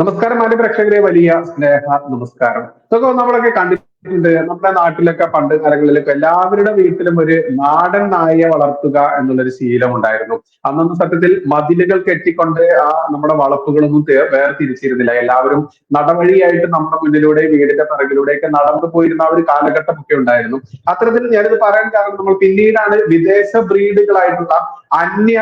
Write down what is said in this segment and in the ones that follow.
നമസ്കാരം മാന്യ പ്രേക്ഷകരെ, വലിയ സ്നേഹ നമസ്കാരം. ഇതൊക്കെ നമ്മളൊക്കെ കണ്ടിട്ടുണ്ട്. നമ്മുടെ നാട്ടിലൊക്കെ പണ്ട് കാലങ്ങളിലൊക്കെ എല്ലാവരുടെ വീട്ടിലും ഒരു നാടൻ നായയെ വളർത്തുക എന്നുള്ളൊരു ശീലം ഉണ്ടായിരുന്നു. അന്നൊന്നും സത്യത്തിൽ മതിലുകൾ കെട്ടിക്കൊണ്ട് നമ്മുടെ വളപ്പുകളൊന്നും വേർതിരിച്ചിരുന്നില്ല. എല്ലാവരും നടവഴിയായിട്ട് നമ്മുടെ മുന്നിലൂടെ വീടിന്റെ പിറകിലൂടെയൊക്കെ നടന്നു പോയിരുന്ന ഒരു കാലഘട്ടമൊക്കെ ഉണ്ടായിരുന്നു. അത്തരത്തിൽ ഞാനിത് പറയാൻ കാരണം നമ്മൾ പിന്നീടാണ് വിദേശ ബ്രീഡുകളായിട്ടുള്ള അന്യ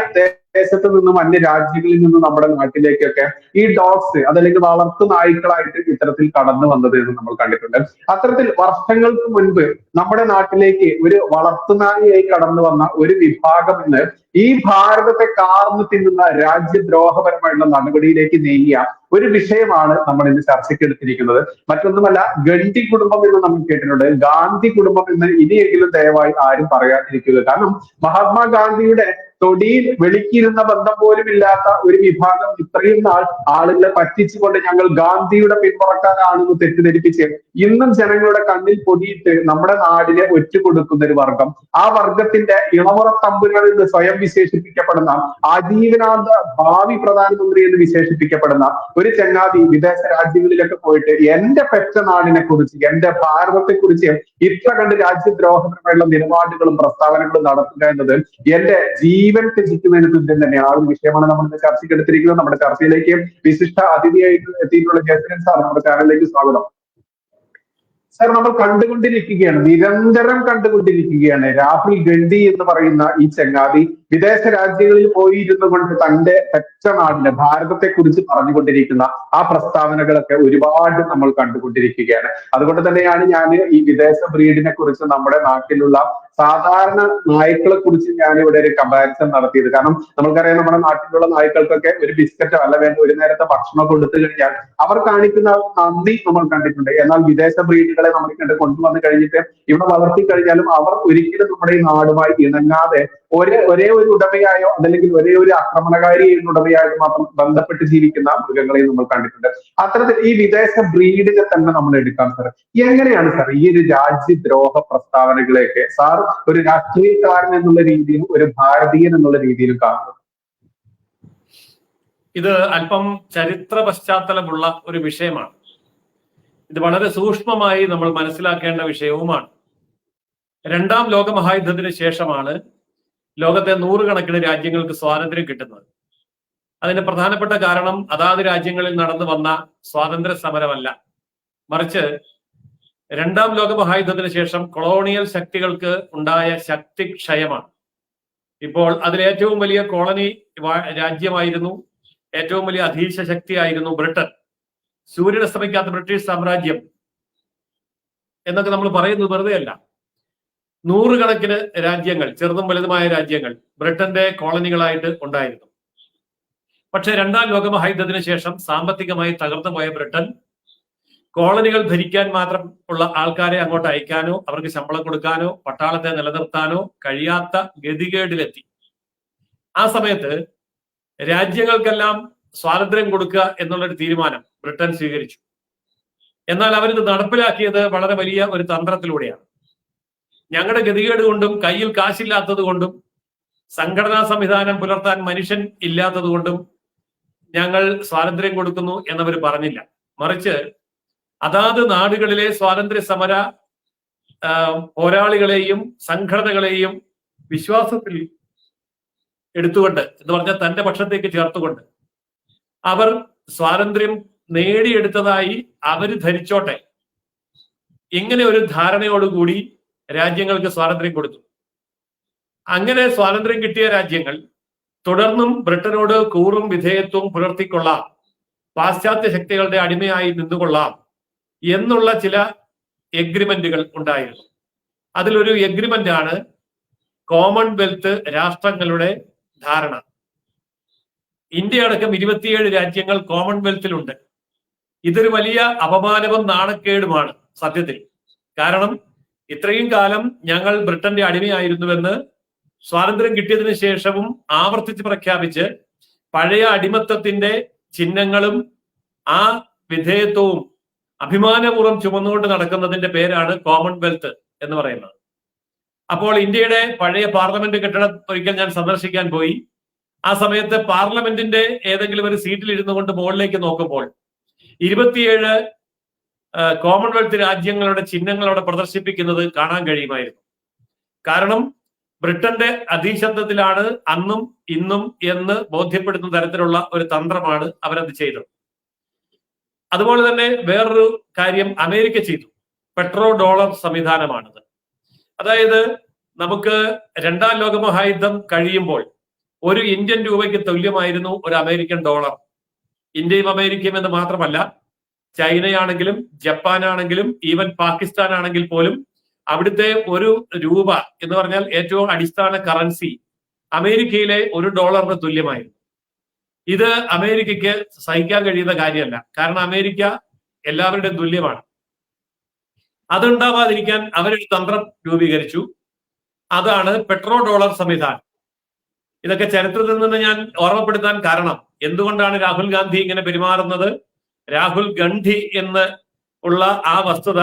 ദേശത്ത് നിന്നും അന്യ രാജ്യങ്ങളിൽ നിന്നും നമ്മുടെ നാട്ടിലേക്കൊക്കെ ഈ ഡോഗ്സ് അതല്ലെങ്കിൽ വളർത്തു നായ്ക്കളായിട്ട് ഇത്തരത്തിൽ കടന്നു വന്നത് എന്ന് നമ്മൾ കണ്ടിട്ടുണ്ട്. അത്തരത്തിൽ വർഷങ്ങൾക്ക് മുൻപ് നമ്മുടെ നാട്ടിലേക്ക് ഒരു വളർത്തുനായയായി കടന്നു വന്ന ഒരു വിഭാഗം ഇന്ന് ഈ ഭാരതത്തെ കാർന്നു തിന്നുന്ന രാജ്യദ്രോഹപരമായിട്ടുള്ള നടപടിയിലേക്ക് നീങ്ങിയ ഒരു വിഷയമാണ് നമ്മൾ ഇന്ന് ചർച്ചയ്ക്ക് എടുത്തിരിക്കുന്നത്. മറ്റൊന്നുമല്ല, ഗണ്ഡി കുടുംബം എന്ന് നമ്മൾ കേട്ടിട്ടുണ്ട്. ഗാന്ധി കുടുംബം എന്ന് ഇനിയെങ്കിലും ദയവായി ആരും പറയാതിരിക്കുക. കാരണം മഹാത്മാഗാന്ധിയുടെ തൊടിയിൽ വെളുക്കിയിരുന്ന ബന്ധം പോലും ഇല്ലാത്ത ഒരു വിഭാഗം ഇത്രയും നാൾ ആളുകളെ പറ്റിച്ചുകൊണ്ട് ഞങ്ങൾ ഗാന്ധിയുടെ പിന്മുറക്കാരാണെന്ന് തെറ്റിദ്ധരിപ്പിച്ച് ഇന്നും ജനങ്ങളുടെ കണ്ണിൽ പൊടിയിട്ട് നമ്മുടെ നാടിനെ ഒറ്റുകൊടുക്കുന്ന ഒരു വർഗം, ആ വർഗത്തിന്റെ ഇളമുറ തമ്പുരാൻ എന്ന് സ്വയം വിശേഷിപ്പിക്കപ്പെടുന്ന, ആജീവനാന്ത ഭാവി പ്രധാനമന്ത്രി എന്ന് വിശേഷിപ്പിക്കപ്പെടുന്ന ഒരു ചങ്ങാതി വിദേശ രാജ്യങ്ങളിലൊക്കെ പോയിട്ട് എന്റെ പെറ്റ നാടിനെ കുറിച്ച്, എന്റെ ഭാരതത്തെ കുറിച്ച് ഇത്ര കണ്ട് രാജ്യദ്രോഹപരമായിട്ടുള്ള നിലപാടുകളും പ്രസ്താവനകളും നടത്തുക എന്നത് എന്റെ ജീവൻ ത്യജിക്കുന്നതിന് തുല്യം തന്നെയാണ്. ആ ഒരു വിഷയമാണ് നമ്മൾ ഇന്ന് ചർച്ചയ്ക്ക് എടുത്തിരിക്കുന്നത്. നമ്മുടെ ചർച്ചയിലേക്ക് വിശിഷ്ട അതിഥിയായിട്ട് എത്തിയിട്ടുള്ള ജയസൻ സാർ നമ്മുടെ ചാനലിലേക്ക് സ്വാഗതം. സാർ, നമ്മൾ കണ്ടുകൊണ്ടിരിക്കുകയാണ്, നിരന്തരം കണ്ടുകൊണ്ടിരിക്കുകയാണ്, രാഹുൽ ഗണ്ഡി എന്ന് പറയുന്ന ഈ ചങ്ങാതി വിദേശ രാജ്യങ്ങളിൽ പോയിരുന്നു കൊണ്ട് തന്റെ പെറ്റ നാടിനെ, ഭാരതത്തെ കുറിച്ച് പറഞ്ഞുകൊണ്ടിരിക്കുന്ന ആ പ്രസ്താവനകളൊക്കെ ഒരുപാട് നമ്മൾ കണ്ടുകൊണ്ടിരിക്കുകയാണ്. അതുകൊണ്ട് തന്നെയാണ് ഞാൻ ഈ വിദേശ ബ്രീഡിനെ കുറിച്ച് നമ്മുടെ നാട്ടിലുള്ള സാധാരണ നായ്ക്കളെ കുറിച്ച് ഞാൻ ഇവിടെ ഒരു കമ്പാരിസൺ നടത്തിയത്. കാരണം നമ്മൾക്കറിയാം, നമ്മുടെ നാട്ടിലുള്ള നായ്ക്കൾക്കൊക്കെ ഒരു ബിസ്ക്കറ്റോ അല്ല വേണ്ട ഒരു നേരത്തെ ഭക്ഷണം കൊടുത്തു കഴിഞ്ഞാൽ അവർ കാണിക്കുന്ന നന്ദി നമ്മൾ കണ്ടിട്ടുണ്ട്. എന്നാൽ വിദേശ ബ്രീഡുകളെ നമ്മൾ കണ്ട് കൊണ്ടുവന്ന് കഴിഞ്ഞിട്ട് ഇവിടെ വളർത്തി കഴിഞ്ഞാലും അവർ ഒരിക്കലും നമ്മുടെ ഈ നാടുമായി ഇണങ്ങാതെ ഒരേ ഒരു ഉടമയായോ അതല്ലെങ്കിൽ ഒരേ ഒരു ആക്രമണകാരി ഉടമയായോ മാത്രം ബന്ധപ്പെട്ട് ജീവിക്കുന്ന മൃഗങ്ങളെയും നമ്മൾ കണ്ടിട്ടുണ്ട്. അത്തരത്തിൽ ഈ വിദേശ ബ്രീഡിനെ തന്നെ നമ്മൾ എടുക്കാം. സാർ, എങ്ങനെയാണ് സാർ ഈ ഒരു രാജ്യദ്രോഹ പ്രസ്താവനകളെയൊക്കെ സാർ ഒരു രാഷ്ട്രീയക്കാരൻ എന്നുള്ള രീതിയിലും ഒരു ഭാരതീയൻ എന്നുള്ള രീതിയിലും കാണുന്നത്? ഇത് അല്പം ചരിത്ര പശ്ചാത്തലമുള്ള ഒരു വിഷയമാണ്. ഇത് വളരെ സൂക്ഷ്മമായി നമ്മൾ മനസ്സിലാക്കേണ്ട വിഷയവുമാണ്. രണ്ടാം ലോക മഹായുദ്ധത്തിന് ശേഷമാണ് ലോകത്തെ നൂറുകണക്കിന് രാജ്യങ്ങൾക്ക് സ്വാതന്ത്ര്യം കിട്ടുന്നത്. അതിന്റെ പ്രധാനപ്പെട്ട കാരണം അതാത് രാജ്യങ്ങളിൽ നടന്നു വന്ന സ്വാതന്ത്ര്യ സമരമല്ല, മറിച്ച് രണ്ടാം ലോക മഹായുദ്ധത്തിന് ശേഷം കൊളോണിയൽ ശക്തികൾക്ക് ഉണ്ടായ ശക്തിക്ഷയമാണ്. ഇപ്പോൾ അതിലേറ്റവും വലിയ കോളനി രാജ്യമായിരുന്നു, ഏറ്റവും വലിയ അധീശ ശക്തിയായിരുന്നു ബ്രിട്ടൻ. സൂര്യനസ്തമിക്കാത്ത ബ്രിട്ടീഷ് സാമ്രാജ്യം എന്നൊക്കെ നമ്മൾ പറയുന്നത് വെറുതെ അല്ല. നൂറുകണക്കിന് രാജ്യങ്ങൾ, ചെറുതും വലുതുമായ രാജ്യങ്ങൾ ബ്രിട്ടന്റെ കോളനികളായിട്ട് ഉണ്ടായിരുന്നു. പക്ഷെ രണ്ടാം ലോക മഹായുദ്ധത്തിന് ശേഷം സാമ്പത്തികമായി തകർന്നു പോയ ബ്രിട്ടൻ കോളനികൾ ഭരിക്കാൻ മാത്രം ഉള്ള ആൾക്കാരെ അങ്ങോട്ട് അയക്കാനോ അവർക്ക് ശമ്പളം കൊടുക്കാനോ പട്ടാളത്തെ നിലനിർത്താനോ കഴിയാത്ത ഗതികേടിലെത്തി. ആ സമയത്ത് രാജ്യങ്ങൾക്കെല്ലാം സ്വാതന്ത്ര്യം കൊടുക്കുക എന്നുള്ളൊരു തീരുമാനം ബ്രിട്ടൻ സ്വീകരിച്ചു. എന്നാൽ അവരിത് നടപ്പിലാക്കിയത് വളരെ വലിയ ഒരു തന്ത്രത്തിലൂടെയാണ്. ഞങ്ങളുടെ ഗതികേട് കൊണ്ടും കയ്യിൽ കാശില്ലാത്തത് കൊണ്ടും സംഘടനാ സംവിധാനം പുലർത്താൻ മനുഷ്യൻ ഇല്ലാത്തത് കൊണ്ടും ഞങ്ങൾ സ്വാതന്ത്ര്യം കൊടുക്കുന്നു എന്നവർ പറഞ്ഞില്ല. മറിച്ച് അതാത് നാടുകളിലെ സ്വാതന്ത്ര്യ സമര പോരാളികളെയും സംഘടനകളെയും വിശ്വാസത്തിൽ എടുത്തുകൊണ്ട്, എന്ന് പറഞ്ഞാൽ തന്റെ പക്ഷത്തേക്ക് ചേർത്തുകൊണ്ട്, അവർ സ്വാതന്ത്ര്യം നേടിയെടുത്തതായി അവർ ധരിച്ചോട്ടെ, ഇങ്ങനെ ഒരു ധാരണയോടുകൂടി രാജ്യങ്ങൾക്ക് സ്വാതന്ത്ര്യം കൊടുത്തു. അങ്ങനെ സ്വാതന്ത്ര്യം കിട്ടിയ രാജ്യങ്ങൾ തുടർന്നും ബ്രിട്ടനോട് കൂറും വിധേയത്വവും പുലർത്തിക്കൊള്ളാം, പാശ്ചാത്യ ശക്തികളുടെ അടിമയായി നിന്നുകൊള്ളാം എന്നുള്ള ചില എഗ്രിമെന്റുകൾ ഉണ്ടായിരുന്നു. അതിലൊരു എഗ്രിമെന്റ് ആണ് കോമൺവെൽത്ത് രാഷ്ട്രങ്ങളുടെ ധാരണ. ഇന്ത്യ അടക്കം 27 രാജ്യങ്ങൾ കോമൺവെൽത്തിലുണ്ട്. ഇതൊരു വലിയ അപമാനവും നാണക്കേടുമാണ് സത്യത്തിൽ. കാരണം ഇത്രയും കാലം ഞങ്ങൾ ബ്രിട്ടന്റെ അടിമയായിരുന്നുവെന്ന് സ്വാതന്ത്ര്യം കിട്ടിയതിനു ശേഷവും ആവർത്തിച്ച് പ്രഖ്യാപിച്ച് പഴയ അടിമത്തത്തിന്റെ ചിഹ്നങ്ങളും ആ വിധേയത്വവും അഭിമാനപൂർവ്വം ചുമന്നുകൊണ്ട് നടക്കുന്നതിന്റെ പേരാണ് കോമൺവെൽത്ത് എന്ന് പറയുന്നത്. അപ്പോൾ ഇന്ത്യയുടെ പഴയ പാർലമെന്റ് കെട്ടിടം ഒരിക്കൽ ഞാൻ സന്ദർശിക്കാൻ പോയി. ആ സമയത്ത് പാർലമെന്റിന്റെ ഏതെങ്കിലും ഒരു സീറ്റിൽ ഇരുന്നു കൊണ്ട് മുകളിലേക്ക് നോക്കുമ്പോൾ 27 കോമൺവെൽത്ത് രാജ്യങ്ങളുടെ ചിഹ്നങ്ങൾ അവിടെ പ്രദർശിപ്പിക്കുന്നത് കാണാൻ കഴിയുമായിരുന്നു. കാരണം ബ്രിട്ടന്റെ അധീശത്വത്തിലാണ് അന്നും ഇന്നും എന്ന് ബോധ്യപ്പെടുത്തുന്ന തരത്തിലുള്ള ഒരു തന്ത്രമാണ് അവരത് ചെയ്തത്. അതുപോലെ തന്നെ വേറൊരു കാര്യം അമേരിക്ക ചെയ്തു. പെട്രോ ഡോളർ സംവിധാനമാണത്. അതായത് നമുക്ക് രണ്ടാം ലോകമഹായുദ്ധം കഴിയുമ്പോൾ ഒരു ഇന്ത്യൻ രൂപയ്ക്ക് തുല്യമായിരുന്നു ഒരു അമേരിക്കൻ ഡോളർ. ഇന്ത്യയും അമേരിക്കയും എന്ന് മാത്രമല്ല, ചൈനയാണെങ്കിലും ജപ്പാനാണെങ്കിലും ഈവൻ പാകിസ്ഥാൻ ആണെങ്കിൽ പോലും അവിടുത്തെ ഒരു രൂപ എന്ന് പറഞ്ഞാൽ ഏറ്റവും അടിസ്ഥാന കറൻസി അമേരിക്കയിലെ ഒരു ഡോളറിന് തുല്യമായിരുന്നു. ഇത് അമേരിക്കയ്ക്ക് സഹിക്കാൻ കഴിയുന്ന കാര്യമല്ല. കാരണം അമേരിക്ക എല്ലാവരുടെയും തുല്യമാണ്. അതുണ്ടാവാതിരിക്കാൻ അവരൊരു തന്ത്രം രൂപീകരിച്ചു. അതാണ് പെട്രോ ഡോളർ സംവിധാനം. ഇതൊക്കെ ചരിത്രത്തിൽ നിന്ന് ഞാൻ ഓർമ്മപ്പെടുത്താൻ കാരണം, എന്തുകൊണ്ടാണ് രാഹുൽ ഗാന്ധി ഇങ്ങനെ പെരുമാറുന്നത്, രാഹുൽ ഗാന്ധി എന്ന് ഉള്ള ആ വസ്തുത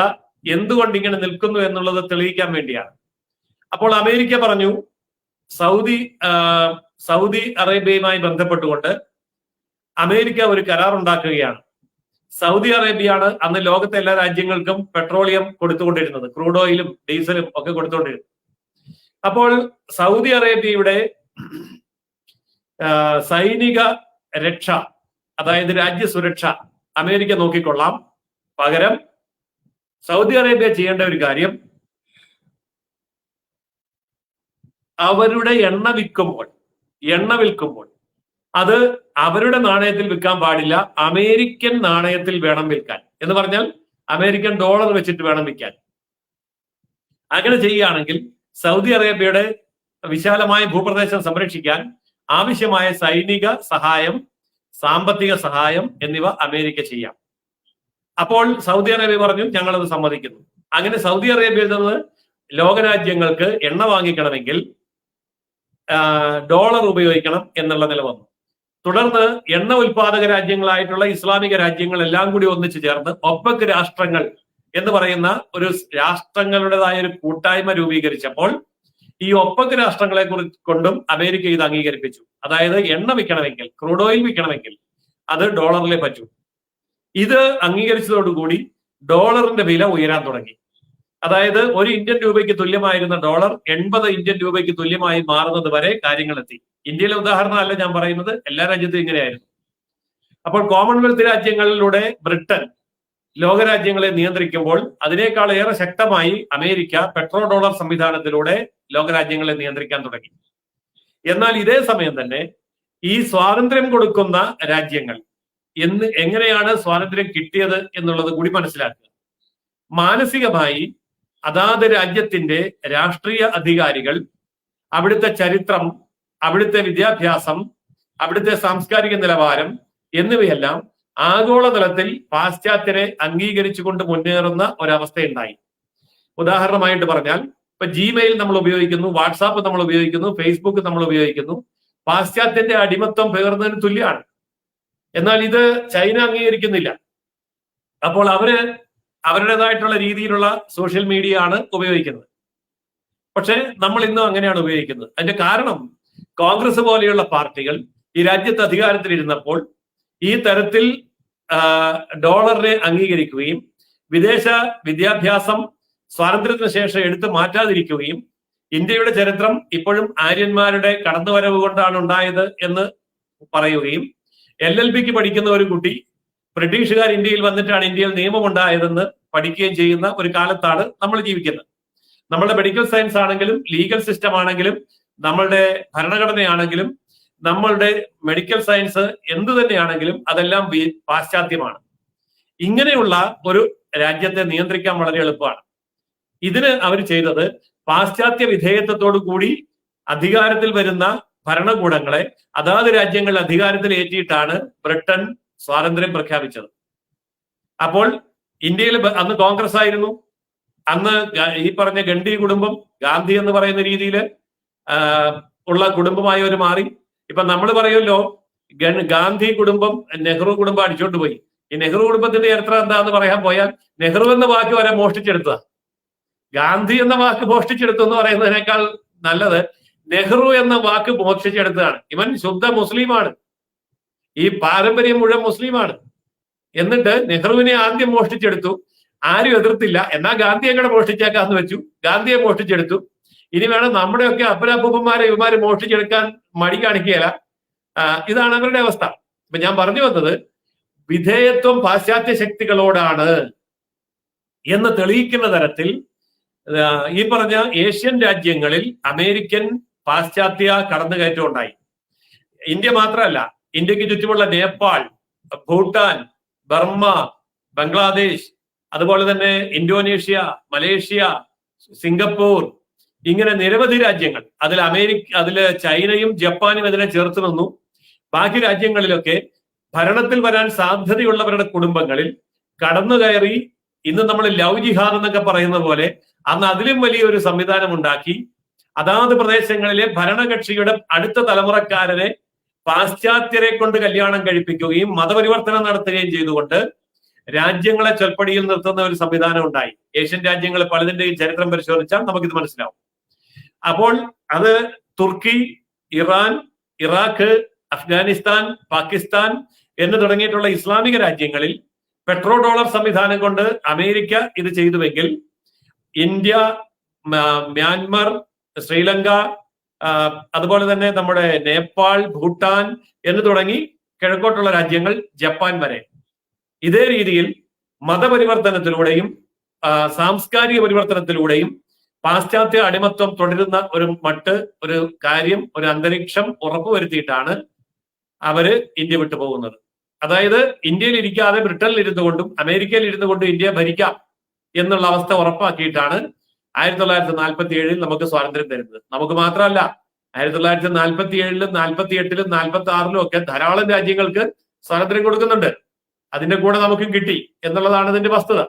എന്തുകൊണ്ട് ഇങ്ങനെ നിൽക്കുന്നു എന്നുള്ളത് തെളിയിക്കാൻ വേണ്ടിയാണ്. അപ്പോൾ അമേരിക്ക പറഞ്ഞു സൗദി അറേബ്യയുമായി ബന്ധപ്പെട്ടുകൊണ്ട് അമേരിക്ക ഒരു കരാർ ഉണ്ടാക്കുകയാണ്. സൗദി അറേബ്യയാണ് അന്ന് ലോകത്തെ എല്ലാ രാജ്യങ്ങൾക്കും പെട്രോളിയം കൊടുത്തുകൊണ്ടിരുന്നത്, ക്രൂഡ് ഓയിലും ഡീസലും ഒക്കെ കൊടുത്തുകൊണ്ടിരുന്നത്. അപ്പോൾ സൗദി അറേബ്യയുടെ സൈനിക രക്ഷ, അതായത് രാജ്യസുരക്ഷ അമേരിക്ക നോക്കിക്കൊള്ളാം. പകരം സൗദി അറേബ്യ ചെയ്യേണ്ട ഒരു കാര്യം, അവരുടെ എണ്ണ വിൽക്കുമ്പോൾ അത് അവരുടെ നാണയത്തിൽ വിൽക്കാൻ പാടില്ല, അമേരിക്കൻ നാണയത്തിൽ വേണം വിൽക്കാൻ. എന്ന് പറഞ്ഞാൽ അമേരിക്കൻ ഡോളർ വെച്ചിട്ട് വേണം വിൽക്കാൻ. അങ്ങനെ ചെയ്യുകയാണെങ്കിൽ സൗദി അറേബ്യയുടെ വിശാലമായ ഭൂപ്രദേശം സംരക്ഷിക്കാൻ ആവശ്യമായ സൈനിക സഹായം, സാമ്പത്തിക സഹായം എന്നിവ അമേരിക്ക ചെയ്യാം. അപ്പോൾ സൗദി അറേബ്യ പറഞ്ഞു ഞങ്ങളത് സമ്മതിക്കുന്നു. അങ്ങനെ സൗദി അറേബ്യയിൽ നിന്ന് ലോകരാജ്യങ്ങൾക്ക് എണ്ണ വാങ്ങിക്കണമെങ്കിൽ ഡോളർ ഉപയോഗിക്കണം എന്നുള്ള നില വന്നു. തുടർന്ന് എണ്ണ ഉൽപാദക രാജ്യങ്ങളായിട്ടുള്ള ഇസ്ലാമിക രാജ്യങ്ങൾ എല്ലാം കൂടി ഒന്നിച്ചു ചേർന്ന് ഒപെക് രാഷ്ട്രങ്ങൾ എന്ന് പറയുന്ന ഒരു രാഷ്ട്രങ്ങളുടേതായ ഒരു കൂട്ടായ്മ രൂപീകരിച്ചപ്പോൾ ഈ ഒപെക് രാഷ്ട്രങ്ങളെ കൊണ്ടും അമേരിക്ക ഇത് അംഗീകരിപ്പിച്ചു. അതായത് എണ്ണ വിൽക്കണമെങ്കിൽ, ക്രൂഡ് ഓയിൽ വിൽക്കണമെങ്കിൽ അത് ഡോളറിലെ പറ്റൂ. ഇത് അംഗീകരിച്ചതോടുകൂടി ഡോളറിന്റെ വില ഉയരാൻ തുടങ്ങി. അതായത് ഒരു ഇന്ത്യൻ രൂപയ്ക്ക് തുല്യമായിരുന്ന ഡോളർ 80 ഇന്ത്യൻ രൂപയ്ക്ക് തുല്യമായി മാറുന്നത് വരെ കാര്യങ്ങളെത്തി. ഇന്ത്യയിലെ ഉദാഹരണമല്ല ഞാൻ പറയുന്നത്, എല്ലാ രാജ്യത്തും ഇങ്ങനെയായിരുന്നു. അപ്പോൾ കോമൺവെൽത്ത് രാജ്യങ്ങളിലൂടെ ബ്രിട്ടൻ ലോകരാജ്യങ്ങളെ നിയന്ത്രിക്കുമ്പോൾ അതിനേക്കാൾ ഏറെ ശക്തമായി അമേരിക്ക പെട്രോ ഡോളർ സംവിധാനത്തിലൂടെ ലോകരാജ്യങ്ങളെ നിയന്ത്രിക്കാൻ തുടങ്ങി. എന്നാൽ ഇതേ സമയം തന്നെ ഈ സ്വാതന്ത്ര്യം കൊടുക്കുന്ന രാജ്യങ്ങൾ എങ്ങനെയാണ് സ്വാതന്ത്ര്യം കിട്ടിയത് എന്നുള്ളത് കൂടി മനസ്സിലാക്കുക. മാനസികമായി അതാത് രാജ്യത്തിന്റെ രാഷ്ട്രീയ അധികാരികൾ അവിടുത്തെ ചരിത്രം, അവിടുത്തെ വിദ്യാഭ്യാസം, അവിടുത്തെ സാംസ്കാരിക നിലവാരം എന്നിവയെല്ലാം ആഗോളതലത്തിൽ പാശ്ചാത്യരെ അംഗീകരിച്ചുകൊണ്ട് മുന്നേറുന്ന ഒരവസ്ഥയുണ്ടായി. ഉദാഹരണമായിട്ട് പറഞ്ഞാൽ, ഇപ്പൊ ജിമെയിൽ നമ്മൾ ഉപയോഗിക്കുന്നു, വാട്സാപ്പ് നമ്മൾ ഉപയോഗിക്കുന്നു, ഫേസ്ബുക്ക് നമ്മൾ ഉപയോഗിക്കുന്നു. പാശ്ചാത്യന്റെ അടിമത്വം പേർന്നതിന് തുല്യമാണ്. എന്നാൽ ഇത് ചൈന അംഗീകരിക്കുന്നില്ല. അപ്പോൾ അവരുടേതായിട്ടുള്ള രീതിയിലുള്ള സോഷ്യൽ മീഡിയ ആണ് ഉപയോഗിക്കുന്നത്. പക്ഷെ നമ്മൾ ഇന്നും അങ്ങനെയാണ് ഉപയോഗിക്കുന്നത്. അതിന്റെ കാരണം കോൺഗ്രസ് പോലെയുള്ള പാർട്ടികൾ ഈ രാജ്യത്ത് അധികാരത്തിലിരുന്നപ്പോൾ ഈ തരത്തിൽ ഡോളറിനെ അംഗീകരിക്കുകയും വിദേശ വിദ്യാഭ്യാസം സ്വാതന്ത്ര്യത്തിന് ശേഷം എടുത്തു മാറ്റാതിരിക്കുകയും ഇന്ത്യയുടെ ചരിത്രം ഇപ്പോഴും ആര്യന്മാരുടെ കടന്നുവരവ് കൊണ്ടാണ് ഉണ്ടായത് എന്ന് പറയുകയും LLBക്ക് പഠിക്കുന്ന ഒരു കുട്ടി ബ്രിട്ടീഷുകാർ ഇന്ത്യയിൽ വന്നിട്ടാണ് ഇന്ത്യയിൽ നിയമം ഉണ്ടായതെന്ന് പഠിക്കുകയും ചെയ്യുന്ന ഒരു കാലത്താണ് നമ്മൾ ജീവിക്കുന്നത്. നമ്മളുടെ മെഡിക്കൽ സയൻസ് ആണെങ്കിലും ലീഗൽ സിസ്റ്റം ആണെങ്കിലും നമ്മളുടെ ഭരണഘടനയാണെങ്കിലും നമ്മളുടെ മെഡിക്കൽ സയൻസ് എന്തു തന്നെയാണെങ്കിലും അതെല്ലാം പാശ്ചാത്യമാണ്. ഇങ്ങനെയുള്ള ഒരു രാജ്യത്തെ നിയന്ത്രിക്കാൻ വളരെ എളുപ്പമാണ്. ഇതിന് അവർ ചെയ്തത് പാശ്ചാത്യ വിധേയത്വത്തോടു കൂടി അധികാരത്തിൽ വരുന്ന ഭരണകൂടങ്ങളെ അതാത് രാജ്യങ്ങളിൽ അധികാരത്തിൽ ഏറ്റിയിട്ടാണ് ബ്രിട്ടൻ സ്വാതന്ത്ര്യം പ്രഖ്യാപിച്ചത്. അപ്പോൾ ഇന്ത്യയിൽ അന്ന് കോൺഗ്രസ് ആയിരുന്നു. അന്ന് ഈ പറഞ്ഞ ഗണ്ഡി കുടുംബം, ഗാന്ധി എന്ന് പറയുന്ന രീതിയിൽ ഉള്ള കുടുംബമായി അവർ മാറി. ഇപ്പൊ നമ്മൾ പറയുമല്ലോ, ഗാന്ധി കുടുംബം നെഹ്റു കുടുംബം അടിച്ചോണ്ട് പോയി. ഈ നെഹ്റു കുടുംബത്തിന്റെ ചരിത്ര എന്താന്ന് പറയാൻ പോയാൽ നെഹ്റു എന്ന വാക്ക് വരെ മോഷ്ടിച്ചെടുത്തതാ. ഗാന്ധി എന്ന വാക്ക് മോഷ്ടിച്ചെടുത്തു എന്ന് പറയുന്നതിനേക്കാൾ നല്ലത് നെഹ്റു എന്ന വാക്ക് മോഷ്ടിച്ചെടുത്തതാണ്. ഇവൻ ശുദ്ധ മുസ്ലിമാണ്. ഈ പാരമ്പര്യം മുഴുവൻ മുസ്ലിമാണ്. എന്നിട്ട് നെഹ്റുവിനെ ആദ്യം മോഷ്ടിച്ചെടുത്തു. ആരും എതിർത്തില്ല. എന്നാൽ ഗാന്ധിയെ കൂടെ മോഷ്ടിച്ചേക്കാന്ന് വെച്ചു. ഗാന്ധിയെ മോഷ്ടിച്ചെടുത്തു. ഇനി വേണം നമ്മുടെയൊക്കെ അപ്പനപ്പൂപ്പന്മാരെ ഇവന്മാര് മോഷ്ടിച്ചെടുക്കാൻ മടി കാണിക്കുകയില്ല. ഇതാണ് അവരുടെ അവസ്ഥ. അപ്പൊ ഞാൻ പറഞ്ഞു വന്നത്, വിധേയത്വം പാശ്ചാത്യ ശക്തികളോടാണ് എന്ന് തെളിയിക്കുന്ന തരത്തിൽ ഈ പറഞ്ഞ ഏഷ്യൻ രാജ്യങ്ങളിൽ അമേരിക്കൻ പാശ്ചാത്യ കടന്നുകയറ്റം ഉണ്ടായി. ഇന്ത്യ മാത്രമല്ല, ഇന്ത്യക്ക് ചുറ്റുമുള്ള നേപ്പാൾ, ഭൂട്ടാൻ, ബർമ്മ, ബംഗ്ലാദേശ്, അതുപോലെ തന്നെ ഇന്തോനേഷ്യ, മലേഷ്യ, സിംഗപ്പൂർ, ഇങ്ങനെ നിരവധി രാജ്യങ്ങൾ, അതിൽ ചൈനയും ജപ്പാനും ഇതിനെ ചേർത്ത് നിന്നു. ബാക്കി രാജ്യങ്ങളിലൊക്കെ ഭരണത്തിൽ വരാൻ സാധ്യതയുള്ളവരുടെ കുടുംബങ്ങളിൽ കടന്നു കയറി ഇന്ന് നമ്മൾ ലവ് ജിഹാദ് എന്നൊക്കെ പറയുന്ന പോലെ അന്ന് അതിലും വലിയൊരു സംവിധാനം ഉണ്ടാക്കി അതാത് പ്രദേശങ്ങളിലെ ഭരണകക്ഷിയുടെ അടുത്ത തലമുറക്കാരനെ പാശ്ചാത്യരെ കൊണ്ട് കല്യാണം കഴിപ്പിക്കുകയും മതപരിവർത്തനം നടത്തുകയും ചെയ്തുകൊണ്ട് രാജ്യങ്ങളെ ചൊൽപ്പടിയിൽ നിർത്തുന്ന ഒരു സംവിധാനം ഉണ്ടായി. ഏഷ്യൻ രാജ്യങ്ങൾ പലതിന്റെയും ചരിത്രം പരിശോധിച്ചാൽ നമുക്കിത് മനസ്സിലാവും. അപ്പോൾ അത് തുർക്കി, ഇറാൻ, ഇറാഖ്, അഫ്ഗാനിസ്ഥാൻ, പാകിസ്ഥാൻ എന്ന് തുടങ്ങിയിട്ടുള്ള ഇസ്ലാമിക രാജ്യങ്ങളിൽ പെട്രോ ഡോളർ സംവിധാനം കൊണ്ട് അമേരിക്ക ഇത് ചെയ്തുവെങ്കിൽ ഇന്ത്യ, മ്യാൻമർ, ശ്രീലങ്ക, അതുപോലെ തന്നെ നമ്മുടെ നേപ്പാൾ, ഭൂട്ടാൻ എന്ന് തുടങ്ങി കിഴക്കോട്ടുള്ള രാജ്യങ്ങൾ, ജപ്പാൻ വരെ ഇതേ രീതിയിൽ മതപരിവർത്തനത്തിലൂടെയും സാംസ്കാരിക പരിവർത്തനത്തിലൂടെയും പാശ്ചാത്യ അടിമത്വം തുടരുന്ന ഒരു കാര്യം, ഒരു അന്തരീക്ഷം ഉറപ്പുവരുത്തിയിട്ടാണ് അവര് ഇന്ത്യ വിട്ടു പോകുന്നത്. അതായത് ഇന്ത്യയിൽ ഇരിക്കാതെ ബ്രിട്ടനിൽ ഇരുന്നു കൊണ്ടും അമേരിക്കയിൽ ഇരുന്നു കൊണ്ടും ഇന്ത്യ ഭരിക്കാം എന്നുള്ള അവസ്ഥ ഉറപ്പാക്കിയിട്ടാണ് 1947 നമുക്ക് സ്വാതന്ത്ര്യം തരുന്നത്. നമുക്ക് മാത്രമല്ല, 1947 48 46 ഒക്കെ ധാരാളം രാജ്യങ്ങൾക്ക് സ്വാതന്ത്ര്യം കൊടുക്കുന്നുണ്ട്. അതിന്റെ കൂടെ നമുക്കും കിട്ടി എന്നുള്ളതാണ് ഇതിന്റെ വസ്തുത.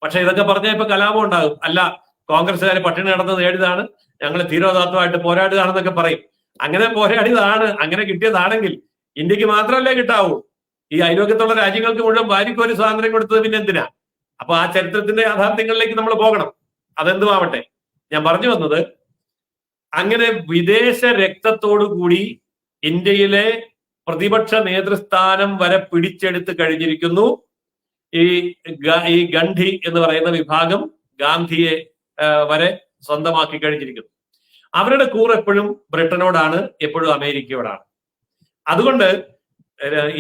പക്ഷെ ഇതൊക്കെ പറഞ്ഞാൽ ഇപ്പൊ കലാപം ഉണ്ടാകും. അല്ല, കോൺഗ്രസ്സുകാർ പട്ടിണി നടന്നത് നേടിയതാണ്, ഞങ്ങൾ തീരോദാത്തമായിട്ട് പോരാടുകയാണെന്നൊക്കെ പറയും. അങ്ങനെ പോരാടിയതാണ്, അങ്ങനെ കിട്ടിയതാണെങ്കിൽ ഇന്ത്യക്ക് മാത്രമല്ലേ കിട്ടാവൂ. ഈ അയലോകത്തുള്ള രാജ്യങ്ങൾക്ക് മുഴുവൻ വാരിക്കോരി സ്വാതന്ത്ര്യം കൊടുത്തത് പിന്നെ എന്തിനാ? അപ്പൊ ആ ചരിത്രത്തിന്റെ യാഥാർത്ഥ്യങ്ങളിലേക്ക് നമ്മൾ പോകണം. അതെന്തുമാവട്ടെ, ഞാൻ പറഞ്ഞു വന്നത്, അങ്ങനെ വിദേശ രക്തത്തോടു കൂടി ഇന്ത്യയിലെ പ്രതിപക്ഷ നേതൃസ്ഥാനം വരെ പിടിച്ചെടുത്ത് കഴിഞ്ഞിരിക്കുന്നു ഈ ഗണ്ഡി എന്ന് പറയുന്ന വിഭാഗം. ഗാന്ധിയെ വരെ സ്വന്തമാക്കി കഴിഞ്ഞിരിക്കുന്നു. അവരുടെ കൂറ് എപ്പോഴും ബ്രിട്ടനോടാണ്, എപ്പോഴും അമേരിക്കയോടാണ്. അതുകൊണ്ട്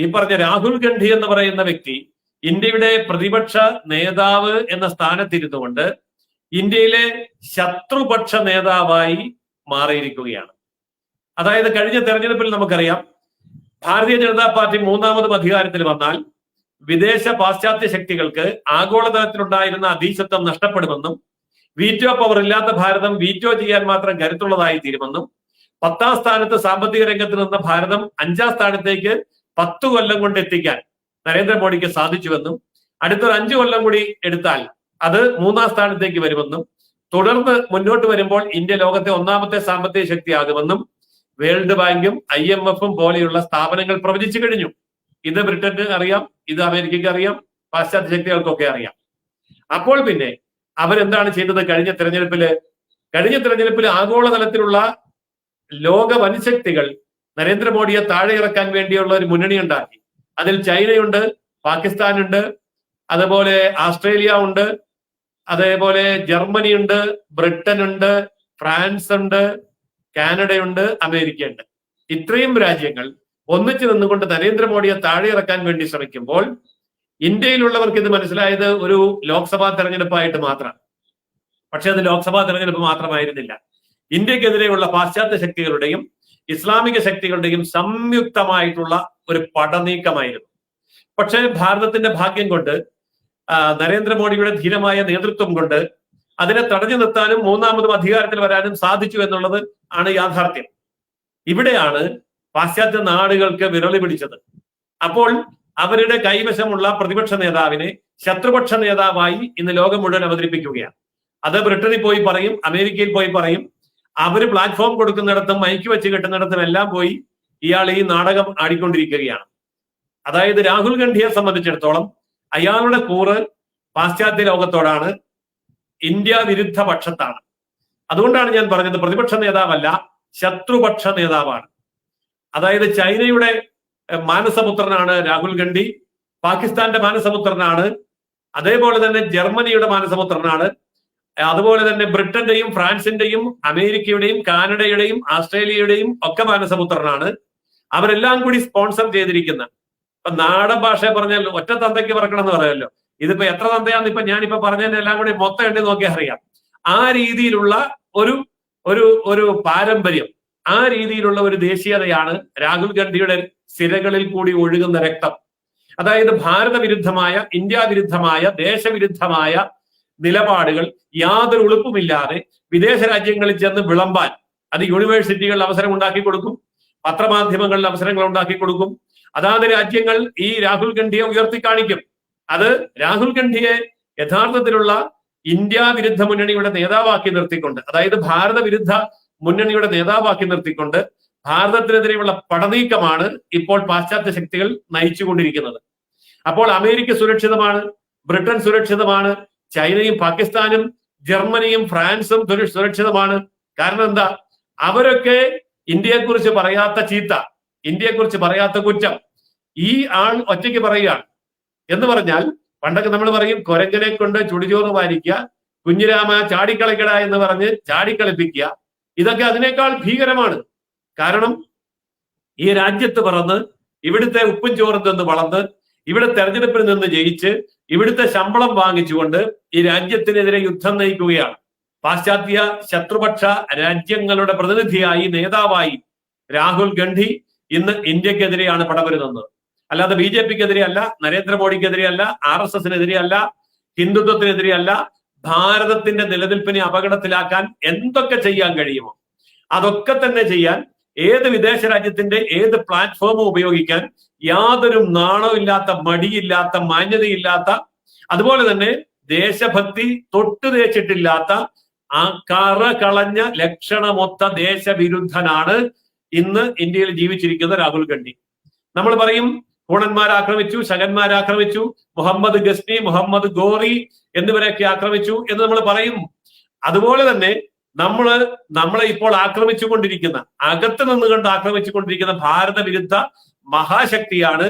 ഈ പറഞ്ഞ രാഹുൽ ഗാന്ധി എന്ന് പറയുന്ന വ്യക്തി ഇന്ത്യയുടെ പ്രതിപക്ഷ നേതാവ് എന്ന സ്ഥാനത്തിരുന്നു കൊണ്ട് ഇന്ത്യയിലെ ശത്രുപക്ഷ നേതാവായി മാറിയിരിക്കുകയാണ്. അതായത് കഴിഞ്ഞ തെരഞ്ഞെടുപ്പിൽ നമുക്കറിയാം, ഭാരതീയ ജനതാ പാർട്ടി മൂന്നാമതും അധികാരത്തിൽ വന്നാൽ വിദേശ പാശ്ചാത്യ ശക്തികൾക്ക് ആഗോളതലത്തിലുണ്ടായിരുന്ന അധീശത്വം നഷ്ടപ്പെടുമെന്നും വീറ്റോ പവർ ഇല്ലാത്ത ഭാരതം വീറ്റോ ചെയ്യാൻ മാത്രം കരുത്തുള്ളതായി തീരുമെന്നും 10ാം സ്ഥാനത്ത് സാമ്പത്തിക രംഗത്ത് നിന്ന ഭാരതം 5ാം സ്ഥാനത്തേക്ക് 10 കൊല്ലം കൊണ്ട് എത്തിക്കാൻ നരേന്ദ്രമോദിക്ക് സാധിച്ചുവെന്നും അടുത്തൊരു 5 കൊല്ലം കൂടി എടുത്താൽ അത് 3ാം സ്ഥാനത്തേക്ക് വരുമെന്നും തുടർന്ന് മുന്നോട്ട് വരുമ്പോൾ ഇന്ത്യ ലോകത്തെ 1ാമത്തെ സാമ്പത്തിക ശക്തിയാകുമെന്നും വേൾഡ് ബാങ്കും IMF-ഉം പോലെയുള്ള സ്ഥാപനങ്ങൾ പ്രവചിച്ചു കഴിഞ്ഞു. ഇത് ബ്രിട്ടന് അറിയാം, ഇത് അമേരിക്കയ്ക്ക് അറിയാം, പാശ്ചാത്യ ശക്തികൾക്കൊക്കെ അറിയാം. അപ്പോൾ പിന്നെ അവരെന്താണ് ചെയ്തത്? കഴിഞ്ഞ തെരഞ്ഞെടുപ്പിൽ ആഗോളതലത്തിലുള്ള ലോക വൻശക്തികൾ നരേന്ദ്രമോദിയെ താഴെ ഇറക്കാൻ വേണ്ടിയുള്ള ഒരു മുന്നണി ഉണ്ടാക്കി. അതിൽ ചൈനയുണ്ട്, പാകിസ്ഥാനുണ്ട്, അതുപോലെ ആസ്ട്രേലിയ ഉണ്ട്, അതേപോലെ ജർമ്മനി ഉണ്ട്, ബ്രിട്ടൻ ഉണ്ട്, ഫ്രാൻസ് ഉണ്ട്, കാനഡയുണ്ട്, അമേരിക്ക ഉണ്ട്. ഇത്രയും രാജ്യങ്ങൾ ഒന്നിച്ചു നിന്നുകൊണ്ട് നരേന്ദ്രമോദിയെ താഴെ ഇറക്കാൻ വേണ്ടി ശ്രമിക്കുമ്പോൾ ഇന്ത്യയിലുള്ളവർക്ക് ഇത് മനസ്സിലായത് ഒരു ലോക്സഭാ തെരഞ്ഞെടുപ്പായിട്ട് മാത്രം. പക്ഷെ അത് ലോക്സഭാ തെരഞ്ഞെടുപ്പ് മാത്രമായിരുന്നില്ല. ഇന്ത്യക്കെതിരെയുള്ള പാശ്ചാത്യ ശക്തികളുടെയും ഇസ്ലാമിക ശക്തികളുടെയും സംയുക്തമായിട്ടുള്ള ഒരു പടനീക്കമായിരുന്നു. പക്ഷേ ഭാരതത്തിന്റെ ഭാഗ്യം കൊണ്ട്, നരേന്ദ്രമോദിയുടെ ധീരമായ നേതൃത്വം കൊണ്ട് അതിനെ തടഞ്ഞു നിർത്താനും 3ാമതും അധികാരത്തിൽ വരാനും സാധിച്ചു എന്നുള്ളത് ആണ് യാഥാർത്ഥ്യം. ഇവിടെയാണ് പാശ്ചാത്യ നാടുകൾക്ക് വിരളി പിടിച്ചത്. അപ്പോൾ അവരുടെ കൈവശമുള്ള പ്രതിപക്ഷ നേതാവിനെ ശത്രുപക്ഷ നേതാവായി ഇന്ന് ലോകം മുഴുവൻ അവതരിപ്പിക്കുകയാണ്. അത് ബ്രിട്ടനിൽ പോയി പറയും, അമേരിക്കയിൽ പോയി പറയും. അവര് പ്ലാറ്റ്ഫോം കൊടുക്കുന്നിടത്തും മൈക്ക് വെച്ച് കെട്ടുന്നിടത്തും എല്ലാം പോയി ഇയാൾ ഈ നാടകം ആടിക്കൊണ്ടിരിക്കുകയാണ്. അതായത് രാഹുൽ ഗാന്ധിയെ സംബന്ധിച്ചിടത്തോളം അയാളുടെ കൂറ് പാശ്ചാത്യ ലോകത്തോടാണ്, ഇന്ത്യ വിരുദ്ധ പക്ഷത്താണ്. അതുകൊണ്ടാണ് ഞാൻ പറഞ്ഞത് പ്രതിപക്ഷ നേതാവല്ല, ശത്രുപക്ഷ നേതാവാണ്. അതായത് ചൈനയുടെ മാനസപുത്രനാണ് രാഹുൽ ഗാന്ധി. പാകിസ്ഥാന്റെ മാനസപുത്രനാണ്, അതേപോലെ തന്നെ ജർമ്മനിയുടെ മാനസപുത്രനാണ്, അതുപോലെ തന്നെ ബ്രിട്ടന്റെയും ഫ്രാൻസിന്റെയും അമേരിക്കയുടെയും കാനഡയുടെയും ഓസ്ട്രേലിയയുടെയും ഒക്കെ മാനസപുത്രനാണ്. അവരെല്ലാം കൂടി സ്പോൺസർ ചെയ്തിരിക്കുന്ന, ഇപ്പൊ നാടൻ ഭാഷ പറഞ്ഞാൽ ഒറ്റ തന്തയ്ക്ക് പറക്കണം എന്ന് പറയുമല്ലോ, ഇതിപ്പോ എത്ര തന്തയാന്ന് ഇപ്പൊ ഞാനിപ്പോ പറഞ്ഞതിന് എല്ലാം കൂടി മൊത്തം എണ്ണി നോക്കിയാൽ അറിയാം. ആ രീതിയിലുള്ള ഒരു ഒരു ഒരു പാരമ്പര്യം, ആ രീതിയിലുള്ള ഒരു ദേശീയതയാണ് രാഹുൽ ഗാന്ധിയുടെ സിരകളിൽ കൂടി ഒഴുകുന്ന രക്തം. അതായത് ഭാരത വിരുദ്ധമായ, ഇന്ത്യ വിരുദ്ധമായ, ദേശവിരുദ്ധമായ നിലപാടുകൾ യാതൊരു ഉളുപ്പുമില്ലാതെ വിദേശ രാജ്യങ്ങളിൽ ചെന്ന് വിളമ്പാൻ അത് യൂണിവേഴ്സിറ്റികളിൽ അവസരം ഉണ്ടാക്കി കൊടുക്കും, പത്രമാധ്യമങ്ങളിൽ അവസരങ്ങൾ ഉണ്ടാക്കി കൊടുക്കും. അതാത് രാജ്യങ്ങൾ ഈ രാഹുൽ ഗാന്ധിയെ ഉയർത്തി കാണിക്കും. അത് രാഹുൽ ഗാന്ധിയെ യഥാർത്ഥത്തിലുള്ള ഇന്ത്യ വിരുദ്ധ മുന്നണിയുടെ നേതാവാക്കി നിർത്തിക്കൊണ്ട്, അതായത് ഭാരത വിരുദ്ധ മുന്നണിയുടെ നേതാവാക്കി നിർത്തിക്കൊണ്ട് ഭാരതത്തിനെതിരെയുള്ള പടനീക്കമാണ് ഇപ്പോൾ പാശ്ചാത്യ ശക്തികൾ നയിച്ചുകൊണ്ടിരിക്കുന്നത്. അപ്പോൾ അമേരിക്ക സുരക്ഷിതമാണ്, ബ്രിട്ടൻ സുരക്ഷിതമാണ്, ചൈനയും പാകിസ്ഥാനും ജർമ്മനിയും ഫ്രാൻസും സുരക്ഷിതമാണ്. കാരണം എന്താ? അവരൊക്കെ ഇന്ത്യയെക്കുറിച്ച് പറയാത്ത ചീത്ത, ഇന്ത്യയെക്കുറിച്ച് പറയാത്ത കുറ്റം ഈ ആൾ ഒറ്റയ്ക്ക് പറയുകയാണ്. എന്ന് പറഞ്ഞാൽ പണ്ടൊക്കെ നമ്മൾ പറയും കൊരങ്ങനെ കൊണ്ട് ചുടിചോറ് വാരിക്കുക, കുഞ്ഞിരാമ ചാടിക്കളിക്കട എന്ന് പറഞ്ഞ് ചാടിക്കളിപ്പിക്കുക. ഇതൊക്കെ അതിനേക്കാൾ ഭീകരമാണ്. കാരണം ഈ രാജ്യത്ത് പറന്ന് ഇവിടുത്തെ ഉപ്പും ചോറും നിന്ന് വളർന്ന് ഇവിടെ തെരഞ്ഞെടുപ്പിൽ നിന്ന് ജയിച്ച് ഇവിടുത്തെ ശമ്പളം വാങ്ങിച്ചുകൊണ്ട് ഈ രാജ്യത്തിനെതിരെ യുദ്ധം നയിക്കുകയാണ്. പാശ്ചാത്യ ശത്രുപക്ഷ രാജ്യങ്ങളുടെ പ്രതിനിധിയായി, നേതാവായി രാഹുൽ ഗാന്ധി ഇന്ന് ഇന്ത്യക്കെതിരെയാണ് പടവരുന്നത്. അല്ലാതെ BJPക്കെതിരെ അല്ല, നരേന്ദ്രമോദിക്കെതിരെ അല്ല, RSSനെതിരെ അല്ല, ഹിന്ദുത്വത്തിനെതിരെ അല്ല. ഭാരതത്തിന്റെ നിലനിൽപ്പിനെ അപകടത്തിലാക്കാൻ എന്തൊക്കെ ചെയ്യാൻ കഴിയുമോ അതൊക്കെ തന്നെ ചെയ്യാൻ, ഏത് വിദേശ രാജ്യത്തിന്റെ ഏത് പ്ലാറ്റ്ഫോമും ഉപയോഗിക്കാൻ യാതൊരു നാണമില്ലാത്ത, മടിയില്ലാത്ത, മാന്യതയില്ലാത്ത, അതുപോലെ തന്നെ ദേശഭക്തി തൊട്ടു തേച്ചിട്ടില്ലാത്ത ആ കറ കളഞ്ഞ ലക്ഷണമൊത്ത ദേശവിരുദ്ധനാണ് ഇന്ന് ഇന്ത്യയിൽ ജീവിച്ചിരിക്കുന്ന രാഹുൽ ഗാന്ധി. നമ്മൾ പറയും ഹൂണന്മാരാക്രമിച്ചു, ശകന്മാരാക്രമിച്ചു, മുഹമ്മദ് ഗസ്നി, മുഹമ്മദ് ഗോറി എന്നിവരെയൊക്കെ ആക്രമിച്ചു എന്ന് നമ്മൾ പറയും. അതുപോലെ തന്നെ നമ്മളെ ഇപ്പോൾ ആക്രമിച്ചുകൊണ്ടിരിക്കുന്ന, അകത്ത് നിന്നുകൊണ്ട് ആക്രമിച്ചുകൊണ്ടിരിക്കുന്ന ഭാരത വിരുദ്ധ മഹാശക്തിയാണ്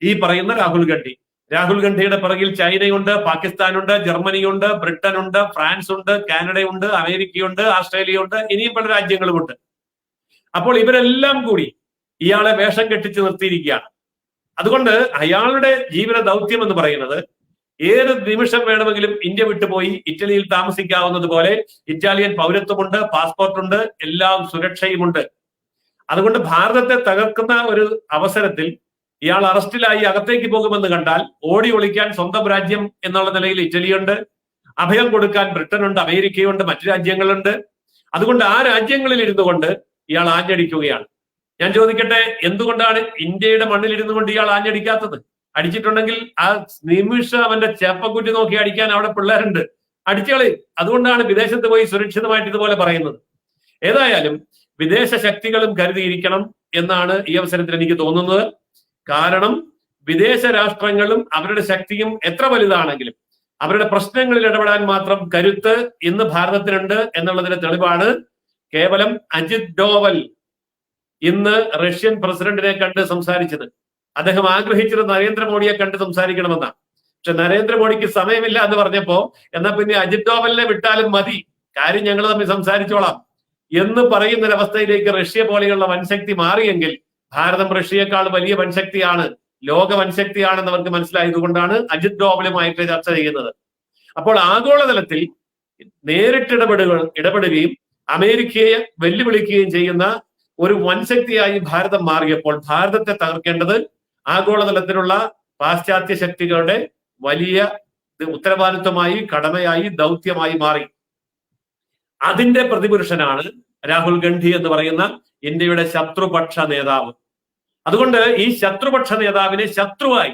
ഈ പറയുന്ന രാഹുൽ ഗാന്ധി. രാഹുൽ ഗാന്ധിയുടെ പിറകിൽ ചൈനയുണ്ട്, പാകിസ്ഥാനുണ്ട്, ജർമ്മനിയുണ്ട്, ബ്രിട്ടനുണ്ട്, ഫ്രാൻസ് ഉണ്ട്, കാനഡയുണ്ട്, അമേരിക്കയുണ്ട്, ഓസ്ട്രേലിയ ഉണ്ട്, ഇനിയും പല രാജ്യങ്ങളുമുണ്ട്. അപ്പോൾ ഇവരെല്ലാം കൂടി ഇയാളെ വേഷം കെട്ടിച്ച് നിർത്തിയിരിക്കുകയാണ്. അതുകൊണ്ട് അയാളുടെ ജീവിത ദൗത്യം എന്ന് പറയുന്നത് ഏത് നിമിഷം വേണമെങ്കിലും ഇന്ത്യ വിട്ടുപോയി ഇറ്റലിയിൽ താമസിക്കാവുന്നത് പോലെ ഇറ്റാലിയൻ പൗരത്വമുണ്ട്, പാസ്പോർട്ടുണ്ട്, എല്ലാം സുരക്ഷയുമുണ്ട്. അതുകൊണ്ട് ഭാരതത്തെ തകർക്കുന്ന ഒരു അവസരത്തിൽ ഇയാൾ അറസ്റ്റിലായി അകത്തേക്ക് പോകുമെന്ന് കണ്ടാൽ ഓടി ഒളിക്കാൻ സ്വന്തം രാജ്യം എന്നുള്ള നിലയിൽ ഇറ്റലിയുണ്ട്, അഭയം കൊടുക്കാൻ ബ്രിട്ടനുണ്ട്, അമേരിക്കയുണ്ട്, മറ്റു രാജ്യങ്ങളുണ്ട്. അതുകൊണ്ട് ആ രാജ്യങ്ങളിൽ ഇരുന്നു കൊണ്ട് ഇയാൾ ആഞ്ഞടിക്കുകയാണ്. ഞാൻ ചോദിക്കട്ടെ, എന്തുകൊണ്ടാണ് ഇന്ത്യയുടെ മണ്ണിൽ ഇരുന്നു കൊണ്ട് ഇയാൾ ആഞ്ഞടിക്കാത്തത്? അടിച്ചിട്ടുണ്ടെങ്കിൽ ആ നിമിഷം അവന്റെ ചേപ്പക്കുറ്റി നോക്കി അടിക്കാൻ അവിടെ പിള്ളേരുണ്ട്, അടിച്ചുകളി. അതുകൊണ്ടാണ് വിദേശത്ത് പോയി സുരക്ഷിതമായിട്ട് ഇതുപോലെ പറയുന്നത്. ഏതായാലും വിദേശ ശക്തികളും കരുതിയിരിക്കണം എന്നാണ് ഈ അവസരത്തിൽ എനിക്ക് തോന്നുന്നത്. കാരണം വിദേശ രാഷ്ട്രങ്ങളും അവരുടെ ശക്തിയും എത്ര വലുതാണെങ്കിലും അവരുടെ പ്രശ്നങ്ങളിൽ ഇടപെടാൻ മാത്രം കരുത്ത് ഇന്ന് ഭാരതത്തിനുണ്ട് എന്നുള്ളതിന്റെ തെളിവാണ് കേവലം അജിത് ഡോവൽ ഇന്ന് റഷ്യൻ പ്രസിഡന്റിനെ കണ്ട് സംസാരിച്ചത്. അദ്ദേഹം ആഗ്രഹിച്ചത് നരേന്ദ്രമോദിയെ കണ്ട് സംസാരിക്കണമെന്നാണ്. പക്ഷെ നരേന്ദ്രമോദിക്ക് സമയമില്ല എന്ന് പറഞ്ഞപ്പോ എന്നാ പിന്നെ അജിത് ഡോവലിനെ വിട്ടാലും മതി, കാര്യം ഞങ്ങൾ തമ്മിൽ സംസാരിച്ചോളാം എന്ന് പറയുന്നൊരവസ്ഥയിലേക്ക് റഷ്യ പോലെയുള്ള വൻശക്തി മാറിയെങ്കിൽ ഭാരതം റഷ്യയെക്കാൾ വലിയ വൻശക്തിയാണ്, ലോക വൻശക്തിയാണെന്ന് അവർക്ക് മനസ്സിലായതുകൊണ്ടാണ് അജിത് ഡോവലുമായിട്ട് ചർച്ച ചെയ്യുന്നത്. അപ്പോൾ ആഗോളതലത്തിൽ നേരിട്ട് ഇടപെടുകയും അമേരിക്കയെ വെല്ലുവിളിക്കുകയും ചെയ്യുന്ന ഒരു വൻശക്തിയായി ഭാരതം മാറിയപ്പോൾ ഭാരതത്തെ തകർക്കേണ്ടത് ആഗോളതലത്തിലുള്ള പാശ്ചാത്യ ശക്തികളുടെ വലിയ ഉത്തരവാദിത്വമായി, കടമയായി, ദൗത്യമായി മാറി. അതിന്റെ പ്രതിപുരുഷനാണ് രാഹുൽ ഗാന്ധി എന്ന് പറയുന്ന ഇന്ത്യയുടെ ശത്രുപക്ഷ നേതാവ്. അതുകൊണ്ട് ഈ ശത്രുപക്ഷ നേതാവിനെ ശത്രുവായി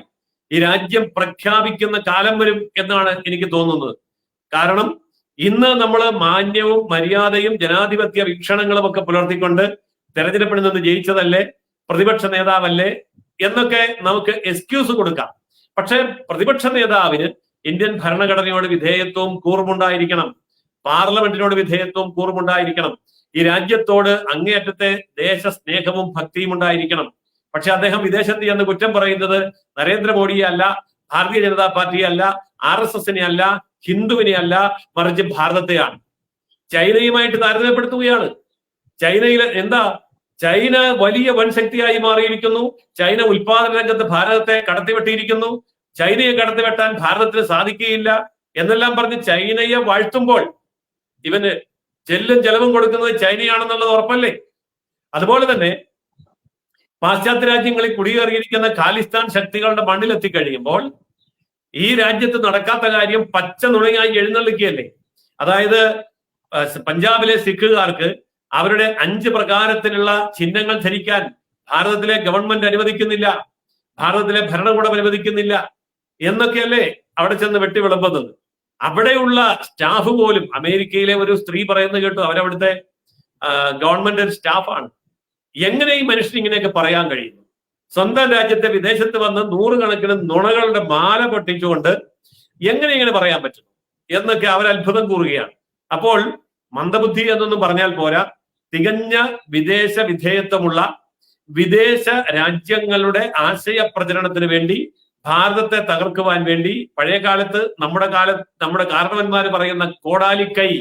ഈ രാജ്യം പ്രഖ്യാപിക്കുന്ന കാലം വരും എന്നാണ് എനിക്ക് തോന്നുന്നത്. കാരണം ഇന്ന് നമ്മൾ മാന്യവും മര്യാദയും ജനാധിപത്യ വീക്ഷണങ്ങളും ഒക്കെ പുലർത്തിക്കൊണ്ട് തെരഞ്ഞെടുപ്പിൽ നിന്ന് ജയിച്ചതല്ലേ, പ്രതിപക്ഷ നേതാവല്ലേ എന്നൊക്കെ നമുക്ക് എക്സ്ക്യൂസ് കൊടുക്കാം. പക്ഷെ പ്രതിപക്ഷ നേതാവിന് ഇന്ത്യൻ ഭരണഘടനയോട് വിധേയത്വവും കൂറുമുണ്ടായിരിക്കണം, പാർലമെന്റിനോട് വിധേയത്വവും കൂറുമുണ്ടായിരിക്കണം, ഈ രാജ്യത്തോട് അങ്ങേയറ്റത്തെ ദേശസ്നേഹവും ഭക്തിയും ഉണ്ടായിരിക്കണം. പക്ഷെ അദ്ദേഹം വിദേശത്ത് ചെന്ന് കുറ്റം പറയുന്നത് നരേന്ദ്രമോദിയെ അല്ല, ഭാരതീയ ജനതാ പാർട്ടിയെ അല്ല, RSSനെ അല്ല, ഹിന്ദുവിനെ അല്ല, മറിച്ച് ഭാരതത്തെയാണ്. ചൈനയുമായിട്ട് താരതമ്യപ്പെടുത്തുകയാണ്. ചൈനയിൽ എന്താ? ചൈന വലിയ വൻ ശക്തിയായി മാറിയിരിക്കുന്നു. ചൈന ഉൽപാദന രംഗത്ത് ഭാരതത്തെ കടത്തിവെട്ടിയിരിക്കുന്നു. ചൈനയെ കടത്തിവെട്ടാൻ ഭാരതത്തിന് സാധിക്കുകയില്ല എന്നെല്ലാം പറഞ്ഞ് ചൈനയെ വാഴ്ത്തുമ്പോൾ ഇവന് ചെല്ലും ചെലവും കൊടുക്കുന്നത് ചൈനയാണെന്നുള്ളത് ഉറപ്പല്ലേ? അതുപോലെ തന്നെ പാശ്ചാത്യ രാജ്യങ്ങളിൽ കുടിയേറിയിരിക്കുന്ന ഖാലിസ്ഥാൻ ശക്തികളുടെ മണ്ണിലെത്തിക്കഴിയുമ്പോൾ ഈ രാജ്യത്ത് നടക്കാത്ത കാര്യം പച്ച നുണയായി എഴുന്നള്ളിക്കുകയല്ലേ. അതായത് പഞ്ചാബിലെ സിഖുകാർക്ക് അവരുടെ 5 പ്രകാരത്തിലുള്ള ചിഹ്നങ്ങൾ ധരിക്കാൻ ഭാരതത്തിലെ ഗവൺമെന്റ് അനുവദിക്കുന്നില്ല, ഭാരതത്തിലെ ഭരണകൂടം അനുവദിക്കുന്നില്ല എന്നൊക്കെയല്ലേ അവിടെ ചെന്ന് വെട്ടി വിളമ്പുന്നത്. അവിടെയുള്ള സ്റ്റാഫ് പോലും, അമേരിക്കയിലെ ഒരു സ്ത്രീ പറയുന്നത് കേട്ടു, അവരവിടുത്തെ ഗവൺമെന്റ് സ്റ്റാഫാണ്. എങ്ങനെ ഈ മനുഷ്യൻ ഇങ്ങനെയൊക്കെ പറയാൻ കഴിയുന്നു? സ്വന്തം രാജ്യത്തെ വിദേശത്ത് വന്ന് 100 കണക്കിന് നുണകളുടെ മാല പൊട്ടിച്ചുകൊണ്ട് എങ്ങനെ ഇങ്ങനെ പറയാൻ പറ്റുന്നു എന്നൊക്കെ അവർ അത്ഭുതം കൂറുകയാണ്. അപ്പോൾ മന്ദബുദ്ധി എന്നൊന്നും പറഞ്ഞാൽ പോരാ, തികഞ്ഞ വിദേശ വിധേയത്വമുള്ള വിദേശ രാജ്യങ്ങളുടെ ആശയ പ്രചരണത്തിന് വേണ്ടി, ഭാരതത്തെ തകർക്കുവാൻ വേണ്ടി, പഴയ കാലത്ത് നമ്മുടെ കാരണവന്മാർ പറയുന്ന കോടാലിക്കൈ,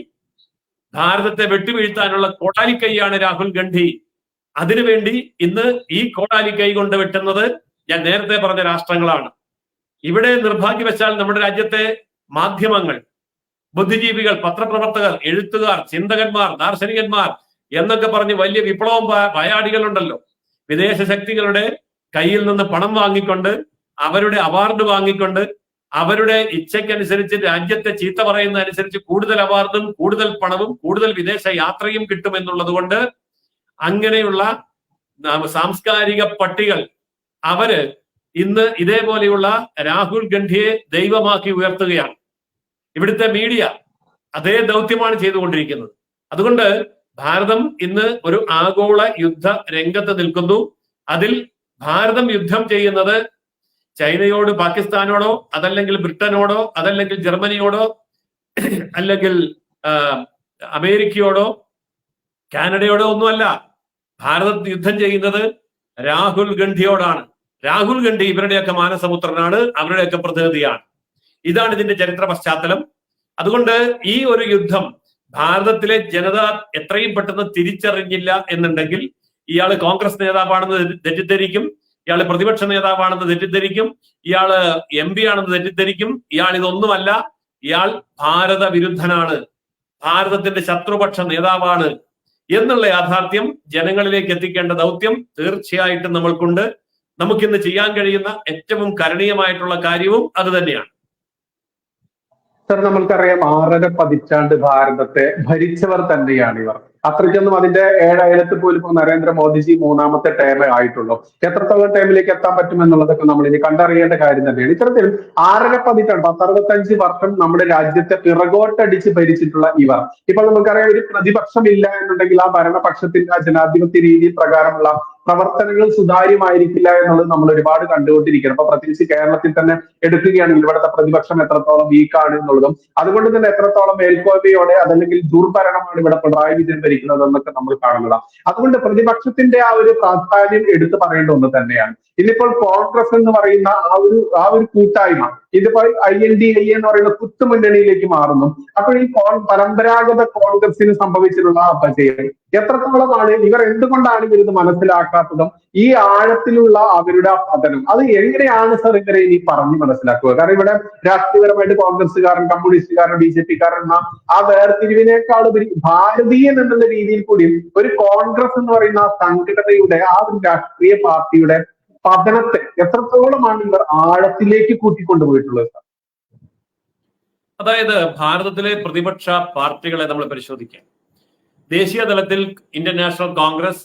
ഭാരതത്തെ വെട്ടിവീഴ്ത്താനുള്ള കോടാലിക്കൈയാണ് രാഹുൽ ഗാന്ധി. അതിനുവേണ്ടി ഇന്ന് ഈ കോടാലിക്കൈ കൊണ്ട് വെട്ടുന്നത് ഞാൻ നേരത്തെ പറഞ്ഞ രാഷ്ട്രങ്ങളാണ്. ഇവിടെ നിർഭാഗ്യവശാൽ നമ്മുടെ രാജ്യത്തെ മാധ്യമങ്ങൾ, ബുദ്ധിജീവികൾ, പത്രപ്രവർത്തകർ, എഴുത്തുകാർ, ചിന്തകന്മാർ, ദാർശനികന്മാർ എന്നൊക്കെ പറഞ്ഞ് വലിയ വിപ്ലവം പയാടികളുണ്ടല്ലോ. വിദേശ ശക്തികളുടെ കയ്യിൽ നിന്ന് പണം വാങ്ങിക്കൊണ്ട്, അവരുടെ അവാർഡ് വാങ്ങിക്കൊണ്ട്, അവരുടെ ഇച്ഛയ്ക്കനുസരിച്ച് രാജ്യത്തെ ചീത്ത പറയുന്ന അനുസരിച്ച് കൂടുതൽ അവാർഡും കൂടുതൽ പണവും കൂടുതൽ വിദേശ യാത്രയും കിട്ടുമെന്നുള്ളത് കൊണ്ട് അങ്ങനെയുള്ള സാംസ്കാരിക പട്ടികൾ അവര് ഇന്ന് ഇതേപോലെയുള്ള രാഹുൽ ഗാന്ധിയെ ദൈവമാക്കി ഉയർത്തുകയാണ്. ഇവിടുത്തെ മീഡിയ അതേ ദൗത്യമാണ് ചെയ്തുകൊണ്ടിരിക്കുന്നത്. അതുകൊണ്ട് ഭാരതം ഇന്ന് ഒരു ആഗോള യുദ്ധ രംഗത്ത് നിൽക്കുന്നു. അതിൽ ഭാരതം യുദ്ധം ചെയ്യുന്നത് ചൈനയോട്, പാകിസ്ഥാനോടോ, അതല്ലെങ്കിൽ ബ്രിട്ടനോടോ, അതല്ലെങ്കിൽ ജർമ്മനിയോടോ, അല്ലെങ്കിൽ അമേരിക്കയോടോ, കാനഡയോടോ ഒന്നുമല്ല. ഭാരതം യുദ്ധം ചെയ്യുന്നത് രാഹുൽ ഗാന്ധിയോടാണ്. രാഹുൽ ഗാന്ധി ഇവരുടെയൊക്കെ മാനസപുത്രനാണ്, അവരുടെയൊക്കെ പ്രതിനിധിയാണ്. ഇതാണ് ഇതിന്റെ ചരിത്ര പശ്ചാത്തലം. അതുകൊണ്ട് ഈ ഒരു യുദ്ധം ഭാരതത്തിലെ ജനത എത്രയും പെട്ടെന്ന് തിരിച്ചറിഞ്ഞില്ല എന്നുണ്ടെങ്കിൽ ഇയാള് കോൺഗ്രസ് നേതാവാണെന്ന് തെറ്റിദ്ധരിക്കും, ഇയാള് പ്രതിപക്ഷ നേതാവാണെന്ന് തെറ്റിദ്ധരിക്കും, ഇയാള് MP ആണെന്ന് തെറ്റിദ്ധരിക്കും. ഇയാൾ ഇതൊന്നുമല്ല, ഇയാൾ ഭാരത വിരുദ്ധനാണ്, ഭാരതത്തിന്റെ ശത്രുപക്ഷ നേതാവാണ് എന്നുള്ള യാഥാർത്ഥ്യം ജനങ്ങളിലേക്ക് എത്തിക്കേണ്ട ദൗത്യം തീർച്ചയായിട്ടും നമ്മൾക്കുണ്ട്. നമുക്കിന്ന് ചെയ്യാൻ കഴിയുന്ന ഏറ്റവും കരണീയമായിട്ടുള്ള കാര്യവും അത് തന്നെയാണ്. സർ, നമ്മൾക്കറിയാം 6.5 പതിറ്റാണ്ട് ഭാരതത്തെ ഭരിച്ചവർ തന്നെയാണ് ഇവർ. അത്രയ്ക്കൊന്നും അതിന്റെ 7 പോലും ഇപ്പോൾ നരേന്ദ്രമോദിജി 3ാമത്തെ ടേം ആയിട്ടുള്ളൂ. എത്രത്തോളം ടൈമിലേക്ക് എത്താൻ പറ്റുമെന്നുള്ളതൊക്കെ നമ്മൾ ഇനി കണ്ടറിയേണ്ട കാര്യം തന്നെയാണ്. ഇത്തരത്തിൽ 6.5 പതിറ്റാണ്ട് 65 വർഷം നമ്മുടെ രാജ്യത്തെ പിറകോട്ടടിച്ച് ഭരിച്ചിട്ടുള്ള ഇവർ ഇപ്പോൾ നമുക്കറിയാം ഒരു പ്രതിപക്ഷമില്ല എന്നുണ്ടെങ്കിൽ ആ ഭരണപക്ഷത്തിന്റെ ആ ജനാധിപത്യ രീതി പ്രകാരമുള്ള പ്രവർത്തനങ്ങൾ സുതാര്യമായിരിക്കില്ല എന്നുള്ളത് നമ്മൾ ഒരുപാട് കണ്ടുകൊണ്ടിരിക്കണം. അപ്പൊ പ്രത്യേകിച്ച് കേരളത്തിൽ തന്നെ എടുക്കുകയാണെങ്കിൽ ഇവിടുത്തെ പ്രതിപക്ഷം എത്രത്തോളം വീക്കാണ് എന്നുള്ളതും, അതുകൊണ്ട് തന്നെ എത്രത്തോളം മേൽക്കോയ്മയോടെ അതല്ലെങ്കിൽ ദുർഭരണമാണ് ഇവിടെ പിണറായി വിജയൻ ഭരിക്കുന്നത് എന്നൊക്കെ നമ്മൾ കാണുന്നതാണ്. അതുകൊണ്ട് പ്രതിപക്ഷത്തിന്റെ ആ ഒരു പ്രാധാന്യം എടുത്തു പറയേണ്ട ഒന്ന് തന്നെയാണ്. ഇന്നിപ്പോൾ കോൺഗ്രസ് എന്ന് പറയുന്ന ആ ഒരു കൂട്ടായ്മ ഇതിപ്പോ INDA എന്ന് പറയുന്ന കുത്തുമുന്നണിയിലേക്ക് മാറുന്നു. അപ്പോൾ ഈ പരമ്പരാഗത കോൺഗ്രസിന് സംഭവിച്ചിട്ടുള്ള അപജയം എത്രത്തോളമാണ്, ഇവർ എന്തുകൊണ്ടാണ് ഇവരിത് മനസ്സിലാക്കാത്തതും, ഈ ആഴത്തിലുള്ള അവരുടെ പതനം അത് എങ്ങനെയാണ് സർ ഇവരെ ഇനി പറഞ്ഞു മനസ്സിലാക്കുക? കാരണം ഇവിടെ രാഷ്ട്രീയപരമായിട്ട് കോൺഗ്രസ്സുകാരൻ, കമ്മ്യൂണിസ്റ്റുകാരൻ, BJP-കാരൻ എന്ന ആ വേർതിരിവിനേക്കാൾ ഉപരി ഭാരതീയൻ എന്നുള്ള രീതിയിൽ കൂടി ഒരു കോൺഗ്രസ് എന്ന് പറയുന്ന സംഘടനയുടെ ആ ഒരു രാഷ്ട്രീയ പാർട്ടിയുടെ പതനത്തെ എത്രത്തോളമാണ് ഇവർ ആഴത്തിലേക്ക് കൂട്ടിക്കൊണ്ടുപോയിട്ടുള്ളത്? അതായത് ഭാരതത്തിലെ പ്രതിപക്ഷ പാർട്ടികളെ നമ്മൾ പരിശോധിക്കാം. ദേശീയ തലത്തിൽ ഇന്ത്യൻ നാഷണൽ കോൺഗ്രസ്,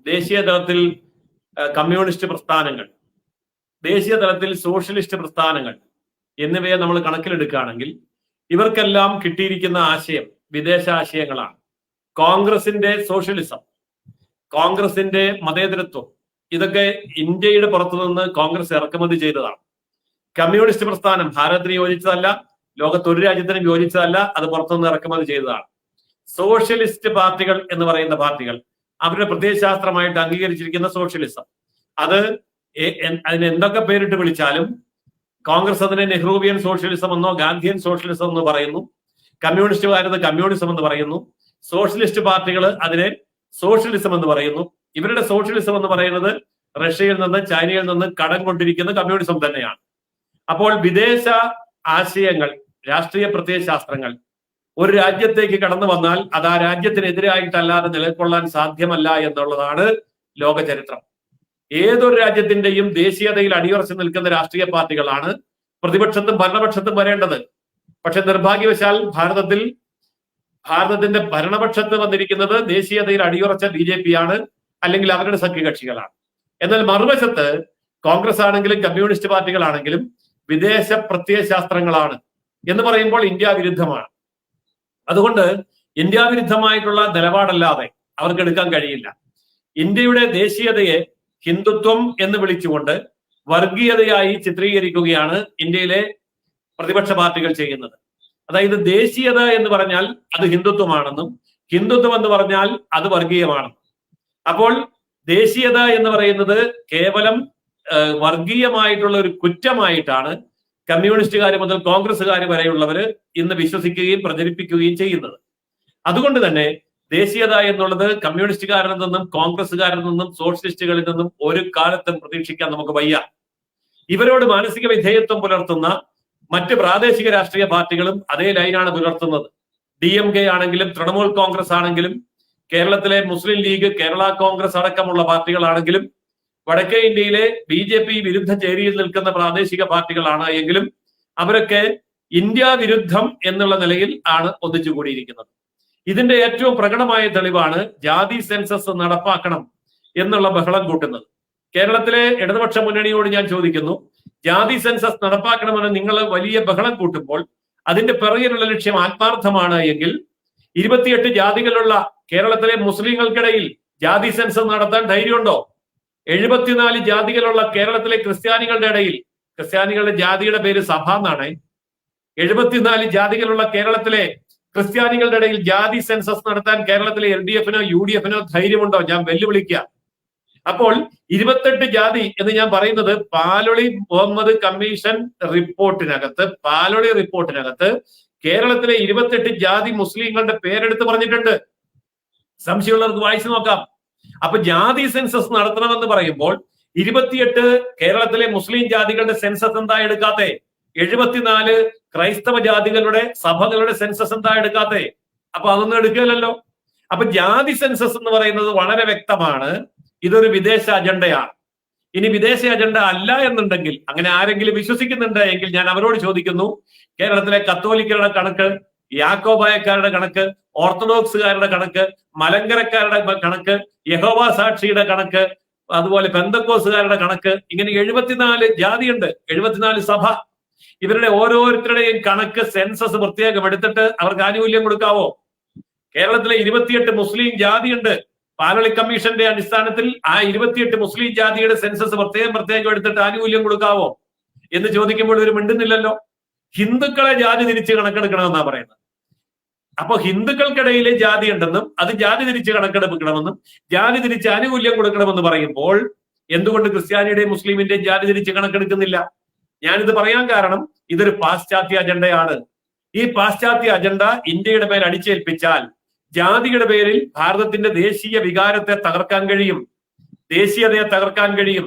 ദേശീയ തലത്തിൽ കമ്മ്യൂണിസ്റ്റ് പ്രസ്ഥാനങ്ങൾ, ദേശീയ തലത്തിൽ സോഷ്യലിസ്റ്റ് പ്രസ്ഥാനങ്ങൾ എന്നിവയെ നമ്മൾ കണക്കിലെടുക്കുകയാണെങ്കിൽ ഇവർക്കെല്ലാം കിട്ടിയിരിക്കുന്ന ആശയം വിദേശ ആശയങ്ങളാണ്. കോൺഗ്രസിന്റെ സോഷ്യലിസം, കോൺഗ്രസിന്റെ മതേതരത്വം, ഇതൊക്കെ ഇന്ത്യയുടെ പുറത്തുനിന്ന് കോൺഗ്രസ് ഇറക്കുമതി ചെയ്തതാണ്. കമ്മ്യൂണിസ്റ്റ് പ്രസ്ഥാനം ഭാരതത്തിന് യോജിച്ചതല്ല, ലോകത്ത് ഒരു രാജ്യത്തിനും യോജിച്ചതല്ല, അത് പുറത്തുനിന്ന് ഇറക്കുമതി ചെയ്തതാണ്. സോഷ്യലിസ്റ്റ് പാർട്ടികൾ എന്ന് പറയുന്ന പാർട്ടികൾ അവരുടെ പ്രത്യയശാസ്ത്രമായിട്ട് അംഗീകരിച്ചിരിക്കുന്ന സോഷ്യലിസം, അത് അതിന് എന്തൊക്കെ പേരിട്ട് വിളിച്ചാലും കോൺഗ്രസ് അതിനെ നെഹ്റൂവിയൻ സോഷ്യലിസം എന്നോ ഗാന്ധിയൻ സോഷ്യലിസം എന്ന് പറയുന്നു, കമ്മ്യൂണിസ്റ്റുകാരത് കമ്മ്യൂണിസം എന്ന് പറയുന്നു, സോഷ്യലിസ്റ്റ് പാർട്ടികൾ അതിനെ സോഷ്യലിസം എന്ന് പറയുന്നു. ഇവരുടെ സോഷ്യലിസം എന്ന് പറയുന്നത് റഷ്യയിൽ നിന്ന് ചൈനയിൽ നിന്ന് കടം കൊണ്ടിരിക്കുന്ന കമ്മ്യൂണിസം തന്നെയാണ്. അപ്പോൾ വിദേശ ആശയങ്ങൾ, രാഷ്ട്രീയ പ്രത്യയശാസ്ത്രങ്ങൾ ഒരു രാജ്യത്തേക്ക് കടന്നു വന്നാൽ അത് ആ രാജ്യത്തിനെതിരായിട്ടല്ലാതെ നിലകൊള്ളാൻ സാധ്യമല്ല എന്നുള്ളതാണ് ലോക ചരിത്രം. ഏതൊരു രാജ്യത്തിന്റെയും ദേശീയതയിൽ അടിയുറച്ചു നിൽക്കുന്ന രാഷ്ട്രീയ പാർട്ടികളാണ് പ്രതിപക്ഷത്തും ഭരണപക്ഷത്തും വരേണ്ടത്. പക്ഷെ നിർഭാഗ്യവശാൽ ഭാരതത്തിന്റെ ഭരണപക്ഷത്ത് വന്നിരിക്കുന്നത് ദേശീയതയിൽ അടിയുറച്ച BJP ആണ്, അല്ലെങ്കിൽ അവരുടെ സഖ്യകക്ഷികളാണ്. എന്നാൽ മറുവശത്ത് കോൺഗ്രസ് ആണെങ്കിലും കമ്മ്യൂണിസ്റ്റ് പാർട്ടികളാണെങ്കിലും വിദേശ പ്രത്യയശാസ്ത്രങ്ങളാണ് എന്ന് പറയുമ്പോൾ ഇന്ത്യ വിരുദ്ധമാണ്. അതുകൊണ്ട് ഇന്ത്യ വിരുദ്ധമായിട്ടുള്ള നിലപാടല്ലാതെ അവർക്ക് എടുക്കാൻ കഴിയില്ല. ഇന്ത്യയുടെ ദേശീയതയെ ഹിന്ദുത്വം എന്ന് വിളിച്ചുകൊണ്ട് വർഗീയതയായി ചിത്രീകരിക്കുകയാണ് ഇന്ത്യയിലെ പ്രതിപക്ഷ പാർട്ടികൾ ചെയ്യുന്നത്. അതായത് ദേശീയത എന്ന് പറഞ്ഞാൽ അത് ഹിന്ദുത്വമാണെന്നും ഹിന്ദുത്വം എന്ന് പറഞ്ഞാൽ അത് വർഗീയമാണെന്നും. അപ്പോൾ ദേശീയത എന്ന് പറയുന്നത് കേവലം വർഗീയമായിട്ടുള്ള ഒരു കുറ്റമായിട്ടാണ് കമ്മ്യൂണിസ്റ്റുകാർ മുതൽ കോൺഗ്രസ്സുകാർ വരെയുള്ളവര് ഇന്ന് വിശ്വസിക്കുകയും പ്രചരിപ്പിക്കുകയും ചെയ്യുന്നത്. അതുകൊണ്ട് തന്നെ ദേശീയത എന്നുള്ളത് കമ്മ്യൂണിസ്റ്റുകാരിൽ നിന്നും കോൺഗ്രസ്സുകാരിൽ നിന്നും സോഷ്യലിസ്റ്റുകളിൽ നിന്നും ഒരു കാലത്തും പ്രതീക്ഷിക്കാൻ നമുക്ക് വയ്യ. ഇവരോട് മാനസിക വിധേയത്വം പുലർത്തുന്ന മറ്റ് പ്രാദേശിക രാഷ്ട്രീയ പാർട്ടികളും അതേ ലൈനാണ് പുലർത്തുന്നത്. DMK ആണെങ്കിലും തൃണമൂൽ കോൺഗ്രസ് ആണെങ്കിലും കേരളത്തിലെ മുസ്ലിം ലീഗ്, കേരള കോൺഗ്രസ് അടക്കമുള്ള പാർട്ടികളാണെങ്കിലും വടക്കേ ഇന്ത്യയിലെ BJP വിരുദ്ധ ചേരിയിൽ നിൽക്കുന്ന പ്രാദേശിക പാർട്ടികളാണ് എങ്കിലും അവരൊക്കെ ഇന്ത്യ വിരുദ്ധം എന്നുള്ള നിലയിൽ ആണ് ഒന്നിച്ചുകൂടിയിരിക്കുന്നത്. ഇതിന്റെ ഏറ്റവും പ്രകടമായ തെളിവാണ് ജാതി സെൻസസ് നടപ്പാക്കണം എന്നുള്ള ബഹളം കൂട്ടുന്നത്. കേരളത്തിലെ ഇടതുപക്ഷ മുന്നണിയോട് ഞാൻ ചോദിക്കുന്നു, ജാതി സെൻസസ് നടപ്പാക്കണമെന്ന് നിങ്ങൾ വലിയ ബഹളം കൂട്ടുമ്പോൾ അതിന്റെ പിറകിലുള്ള ലക്ഷ്യം ആത്മാർത്ഥമാണ് എങ്കിൽ 28 ജാതികളുള്ള കേരളത്തിലെ മുസ്ലിങ്ങൾക്കിടയിൽ ജാതി സെൻസസ് നടത്താൻ ധൈര്യമുണ്ടോ? 74 ജാതികളുള്ള കേരളത്തിലെ ക്രിസ്ത്യാനികളുടെ ഇടയിൽ, ക്രിസ്ത്യാനികളുടെ ജാതിയുടെ പേര് സഭ എന്നാണ്, 74 ജാതികളുള്ള കേരളത്തിലെ ക്രിസ്ത്യാനികളുടെ ഇടയിൽ ജാതി സെൻസസ് നടത്താൻ കേരളത്തിലെ LDF-നോ UDF-നോ ധൈര്യമുണ്ടോ? ഞാൻ വെല്ലുവിളിക്കുക. അപ്പോൾ 28 ജാതി എന്ന് ഞാൻ പറയുന്നത് പാലൊളി മുഹമ്മദ് കമ്മീഷൻ റിപ്പോർട്ടിനകത്ത് കേരളത്തിലെ 28 ജാതി മുസ്ലിങ്ങളുടെ പേരെടുത്ത് പറഞ്ഞിട്ടുണ്ട്. സംശയമുള്ളവർക്ക് വായിച്ചു നോക്കാം. അപ്പൊ ജാതി സെൻസസ് നടത്തണമെന്ന് പറയുമ്പോൾ 28 കേരളത്തിലെ മുസ്ലിം ജാതികളുടെ സെൻസസ് എന്താ എടുക്കാത്തെ? 74 ക്രൈസ്തവ ജാതികളുടെ സഭകളുടെ സെൻസസ് എന്താ എടുക്കാത്തെ? അപ്പൊ അതൊന്നും എടുക്കില്ലല്ലോ. അപ്പൊ ജാതി സെൻസസ് എന്ന് പറയുന്നത് വളരെ വ്യക്തമാണ്, ഇതൊരു വിദേശ അജണ്ടയാണ്. ഇനി വിദേശ അജണ്ട അല്ല എന്നുണ്ടെങ്കിൽ, അങ്ങനെ ആരെങ്കിലും വിശ്വസിക്കുന്നുണ്ട് എങ്കിൽ ഞാൻ അവരോട് ചോദിക്കുന്നു, കേരളത്തിലെ കത്തോലിക്കരുടെ കണക്ക്, യാക്കോബായക്കാരുടെ കണക്ക്, ഓർത്തഡോക്സുകാരുടെ കണക്ക്, മലങ്കരക്കാരുടെ കണക്ക്, യഹോവ സാക്ഷിയുടെ കണക്ക്, അതുപോലെ പെന്തക്കോസുകാരുടെ കണക്ക്, ഇങ്ങനെ 74 ജാതിയുണ്ട്, 74 സഭ. ഇവരുടെ ഓരോരുത്തരുടെയും കണക്ക് സെൻസസ് പ്രത്യേകം എടുത്തിട്ട് അവർക്ക് ആനുകൂല്യം കൊടുക്കാവോ? കേരളത്തിലെ 28 മുസ്ലിം ജാതിയുണ്ട്. പാലൊളി കമ്മീഷന്റെ അടിസ്ഥാനത്തിൽ ആ 28 മുസ്ലിം ജാതിയുടെ സെൻസസ് പ്രത്യേകം എടുത്തിട്ട് ആനുകൂല്യം കൊടുക്കാവോ എന്ന് ചോദിക്കുമ്പോൾ ഇവർ മിണ്ടുന്നില്ലല്ലോ. ഹിന്ദുക്കളെ ജാതി തിരിച്ച് കണക്കെടുക്കണമെന്നാ പറയുന്നത്. അപ്പൊ ഹിന്ദുക്കൾക്കിടയിലെ ജാതി ഉണ്ടെന്നും അത് ജാതി തിരിച്ച് കണക്കെടുക്കണമെന്നും ജാതി തിരിച്ച് ആനുകൂല്യം കൊടുക്കണമെന്ന് പറയുമ്പോൾ എന്തുകൊണ്ട് ക്രിസ്ത്യാനിയുടെയും മുസ്ലിമിന്റെയും ജാതി തിരിച്ച് കണക്കെടുക്കുന്നില്ല? ഞാനിത് പറയാൻ കാരണം ഇതൊരു പാശ്ചാത്യ അജണ്ടയാണ്. ഈ പാശ്ചാത്യ അജണ്ട ഇന്ത്യയുടെ മേൽ അടിച്ചേൽപ്പിച്ചാൽ ജാതിയുടെ പേരിൽ ഭാരതത്തിന്റെ ദേശീയ വികാരത്തെ തകർക്കാൻ കഴിയും, ദേശീയതയെ തകർക്കാൻ കഴിയും.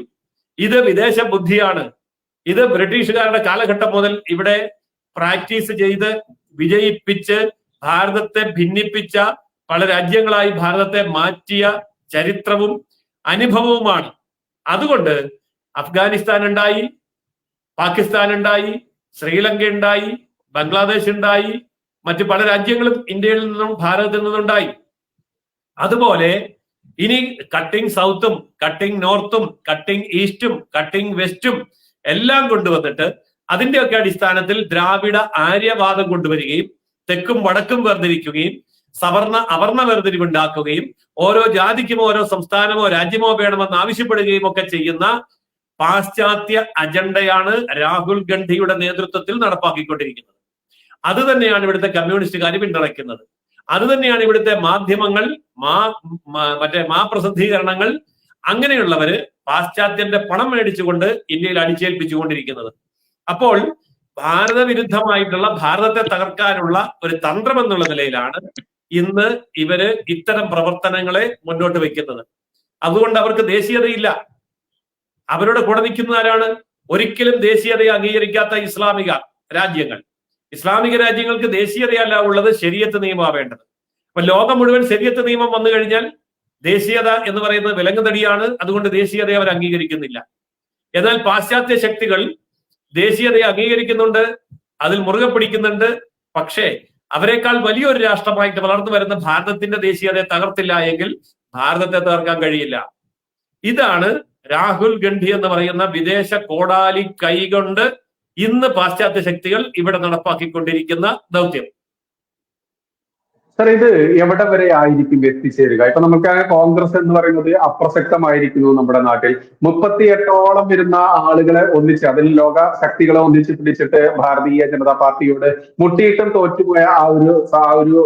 ഇത് വിദേശ ബുദ്ധിയാണ്. ഇത് ബ്രിട്ടീഷുകാരുടെ കാലഘട്ടം മുതൽ ഇവിടെ പ്രാക്ടീസ് ചെയ്ത് വിജയിപ്പിച്ച് ഭാരതത്തെ ഭിന്നിപ്പിച്ച, പല രാജ്യങ്ങളായി ഭാരതത്തെ മാറ്റിയ ചരിത്രവും അനുഭവവുമാണ്. അതുകൊണ്ട് അഫ്ഗാനിസ്ഥാൻ ഉണ്ടായി, പാകിസ്ഥാൻ ഉണ്ടായി, ശ്രീലങ്ക ഉണ്ടായി, ബംഗ്ലാദേശ് ഉണ്ടായി, മറ്റു പല രാജ്യങ്ങളും ഇന്ത്യയിൽ നിന്നും ഭാരതത്തിൽ നിന്നുണ്ടായി. അതുപോലെ ഇനി കട്ടിംഗ് സൗത്തും കട്ടിംഗ് നോർത്തും കട്ടിംഗ് ഈസ്റ്റും കട്ടിംഗ് വെസ്റ്റും എല്ലാം കൊണ്ടുവന്നിട്ട് അതിന്റെയൊക്കെ അടിസ്ഥാനത്തിൽ ദ്രാവിഡ ആര്യവാദം കൊണ്ടുവരികയും തെക്കും വടക്കും വേർതിരിക്കുകയും സവർണ അവർണ വേർതിരിവുണ്ടാക്കുകയും ഓരോ ജാതിക്കും ഓരോ സംസ്ഥാനമോ രാജ്യമോ വേണമെന്ന് ആവശ്യപ്പെടുകയും ഒക്കെ ചെയ്യുന്ന പാശ്ചാത്യ അജണ്ടയാണ് രാഹുൽ ഗാന്ധിയുടെ നേതൃത്വത്തിൽ നടപ്പാക്കിക്കൊണ്ടിരിക്കുന്നത്. അത് തന്നെയാണ് ഇവിടുത്തെ കമ്മ്യൂണിസ്റ്റുകാർ പിന്തുണയ്ക്കുന്നത്. അത് തന്നെയാണ് ഇവിടുത്തെ മാധ്യമങ്ങൾ, പ്രസിദ്ധീകരണങ്ങൾ അങ്ങനെയുള്ളവര് പാശ്ചാത്യന്റെ പണം മേടിച്ചുകൊണ്ട് ഇന്ത്യയിൽ അടിച്ചേൽപ്പിച്ചുകൊണ്ടിരിക്കുന്നത്. അപ്പോൾ ഭാരത വിരുദ്ധമായിട്ടുള്ള, ഭാരതത്തെ തകർക്കാനുള്ള ഒരു തന്ത്രം എന്നുള്ള നിലയിലാണ് ഇന്ന് ഇവര് ഇത്തരം പ്രവർത്തനങ്ങളെ മുന്നോട്ട് വെക്കുന്നത്. അതുകൊണ്ട് അവർക്ക് ദേശീയതയില്ല. അവരുടെ കൂടെ നിൽക്കുന്ന ആരാണ്? ഒരിക്കലും ദേശീയതയെ അംഗീകരിക്കാത്ത ഇസ്ലാമിക രാജ്യങ്ങൾ. ഇസ്ലാമിക രാജ്യങ്ങൾക്ക് ദേശീയതയല്ല ഉള്ളത്, ശരീഅത്ത് നിയമമാണ് വേണ്ടത്. അപ്പൊ ലോകം മുഴുവൻ ശരീഅത്ത് നിയമം വന്നു കഴിഞ്ഞാൽ ദേശീയത എന്ന് പറയുന്നത് വിലങ്ങുതടിയാണ്. അതുകൊണ്ട് ദേശീയതയെ അവർ അംഗീകരിക്കുന്നില്ല. എന്നാൽ പാശ്ചാത്യ ശക്തികൾ ദേശീയതയെ അംഗീകരിക്കുന്നുണ്ട്, അതിൽ മുറുകെ പിടിക്കുന്നുണ്ട്. പക്ഷേ അവരെക്കാൾ വലിയൊരു രാഷ്ട്രമായിട്ട് വളർന്നു വരുന്ന ഭാരതത്തിന്റെ ദേശീയതയെ തകർത്തില്ല എങ്കിൽ ഭാരതത്തെ തകർക്കാൻ കഴിയില്ല. ഇതാണ് രാഹുൽ ഗാന്ധി എന്ന് പറയുന്ന വിദേശ കോടാലി കൈകൊണ്ട് ഇന്ന് പാശ്ചാത്യ ശക്തികൾ ഇവിടെ നടപ്പാക്കിക്കൊണ്ടിരിക്കുന്ന ദൗത്യം. സർ, ഇത് എവിടെ വരെ ആയിരിക്കും എത്തിച്ചേരുക? ഇപ്പൊ നമുക്ക് കോൺഗ്രസ് എന്ന് പറയുന്നത് അപ്രസക്തമായിരിക്കുന്നു നമ്മുടെ നാട്ടിൽ. 38ഓളം വരുന്ന ആളുകളെ ഒന്നിച്ച്, അതിൽ ലോക ശക്തികളെ ഒന്നിച്ച് പിടിച്ചിട്ട് ഭാരതീയ ജനതാ പാർട്ടിയോട് മുട്ടിയിട്ടും തോറ്റുപോയ ആ ഒരു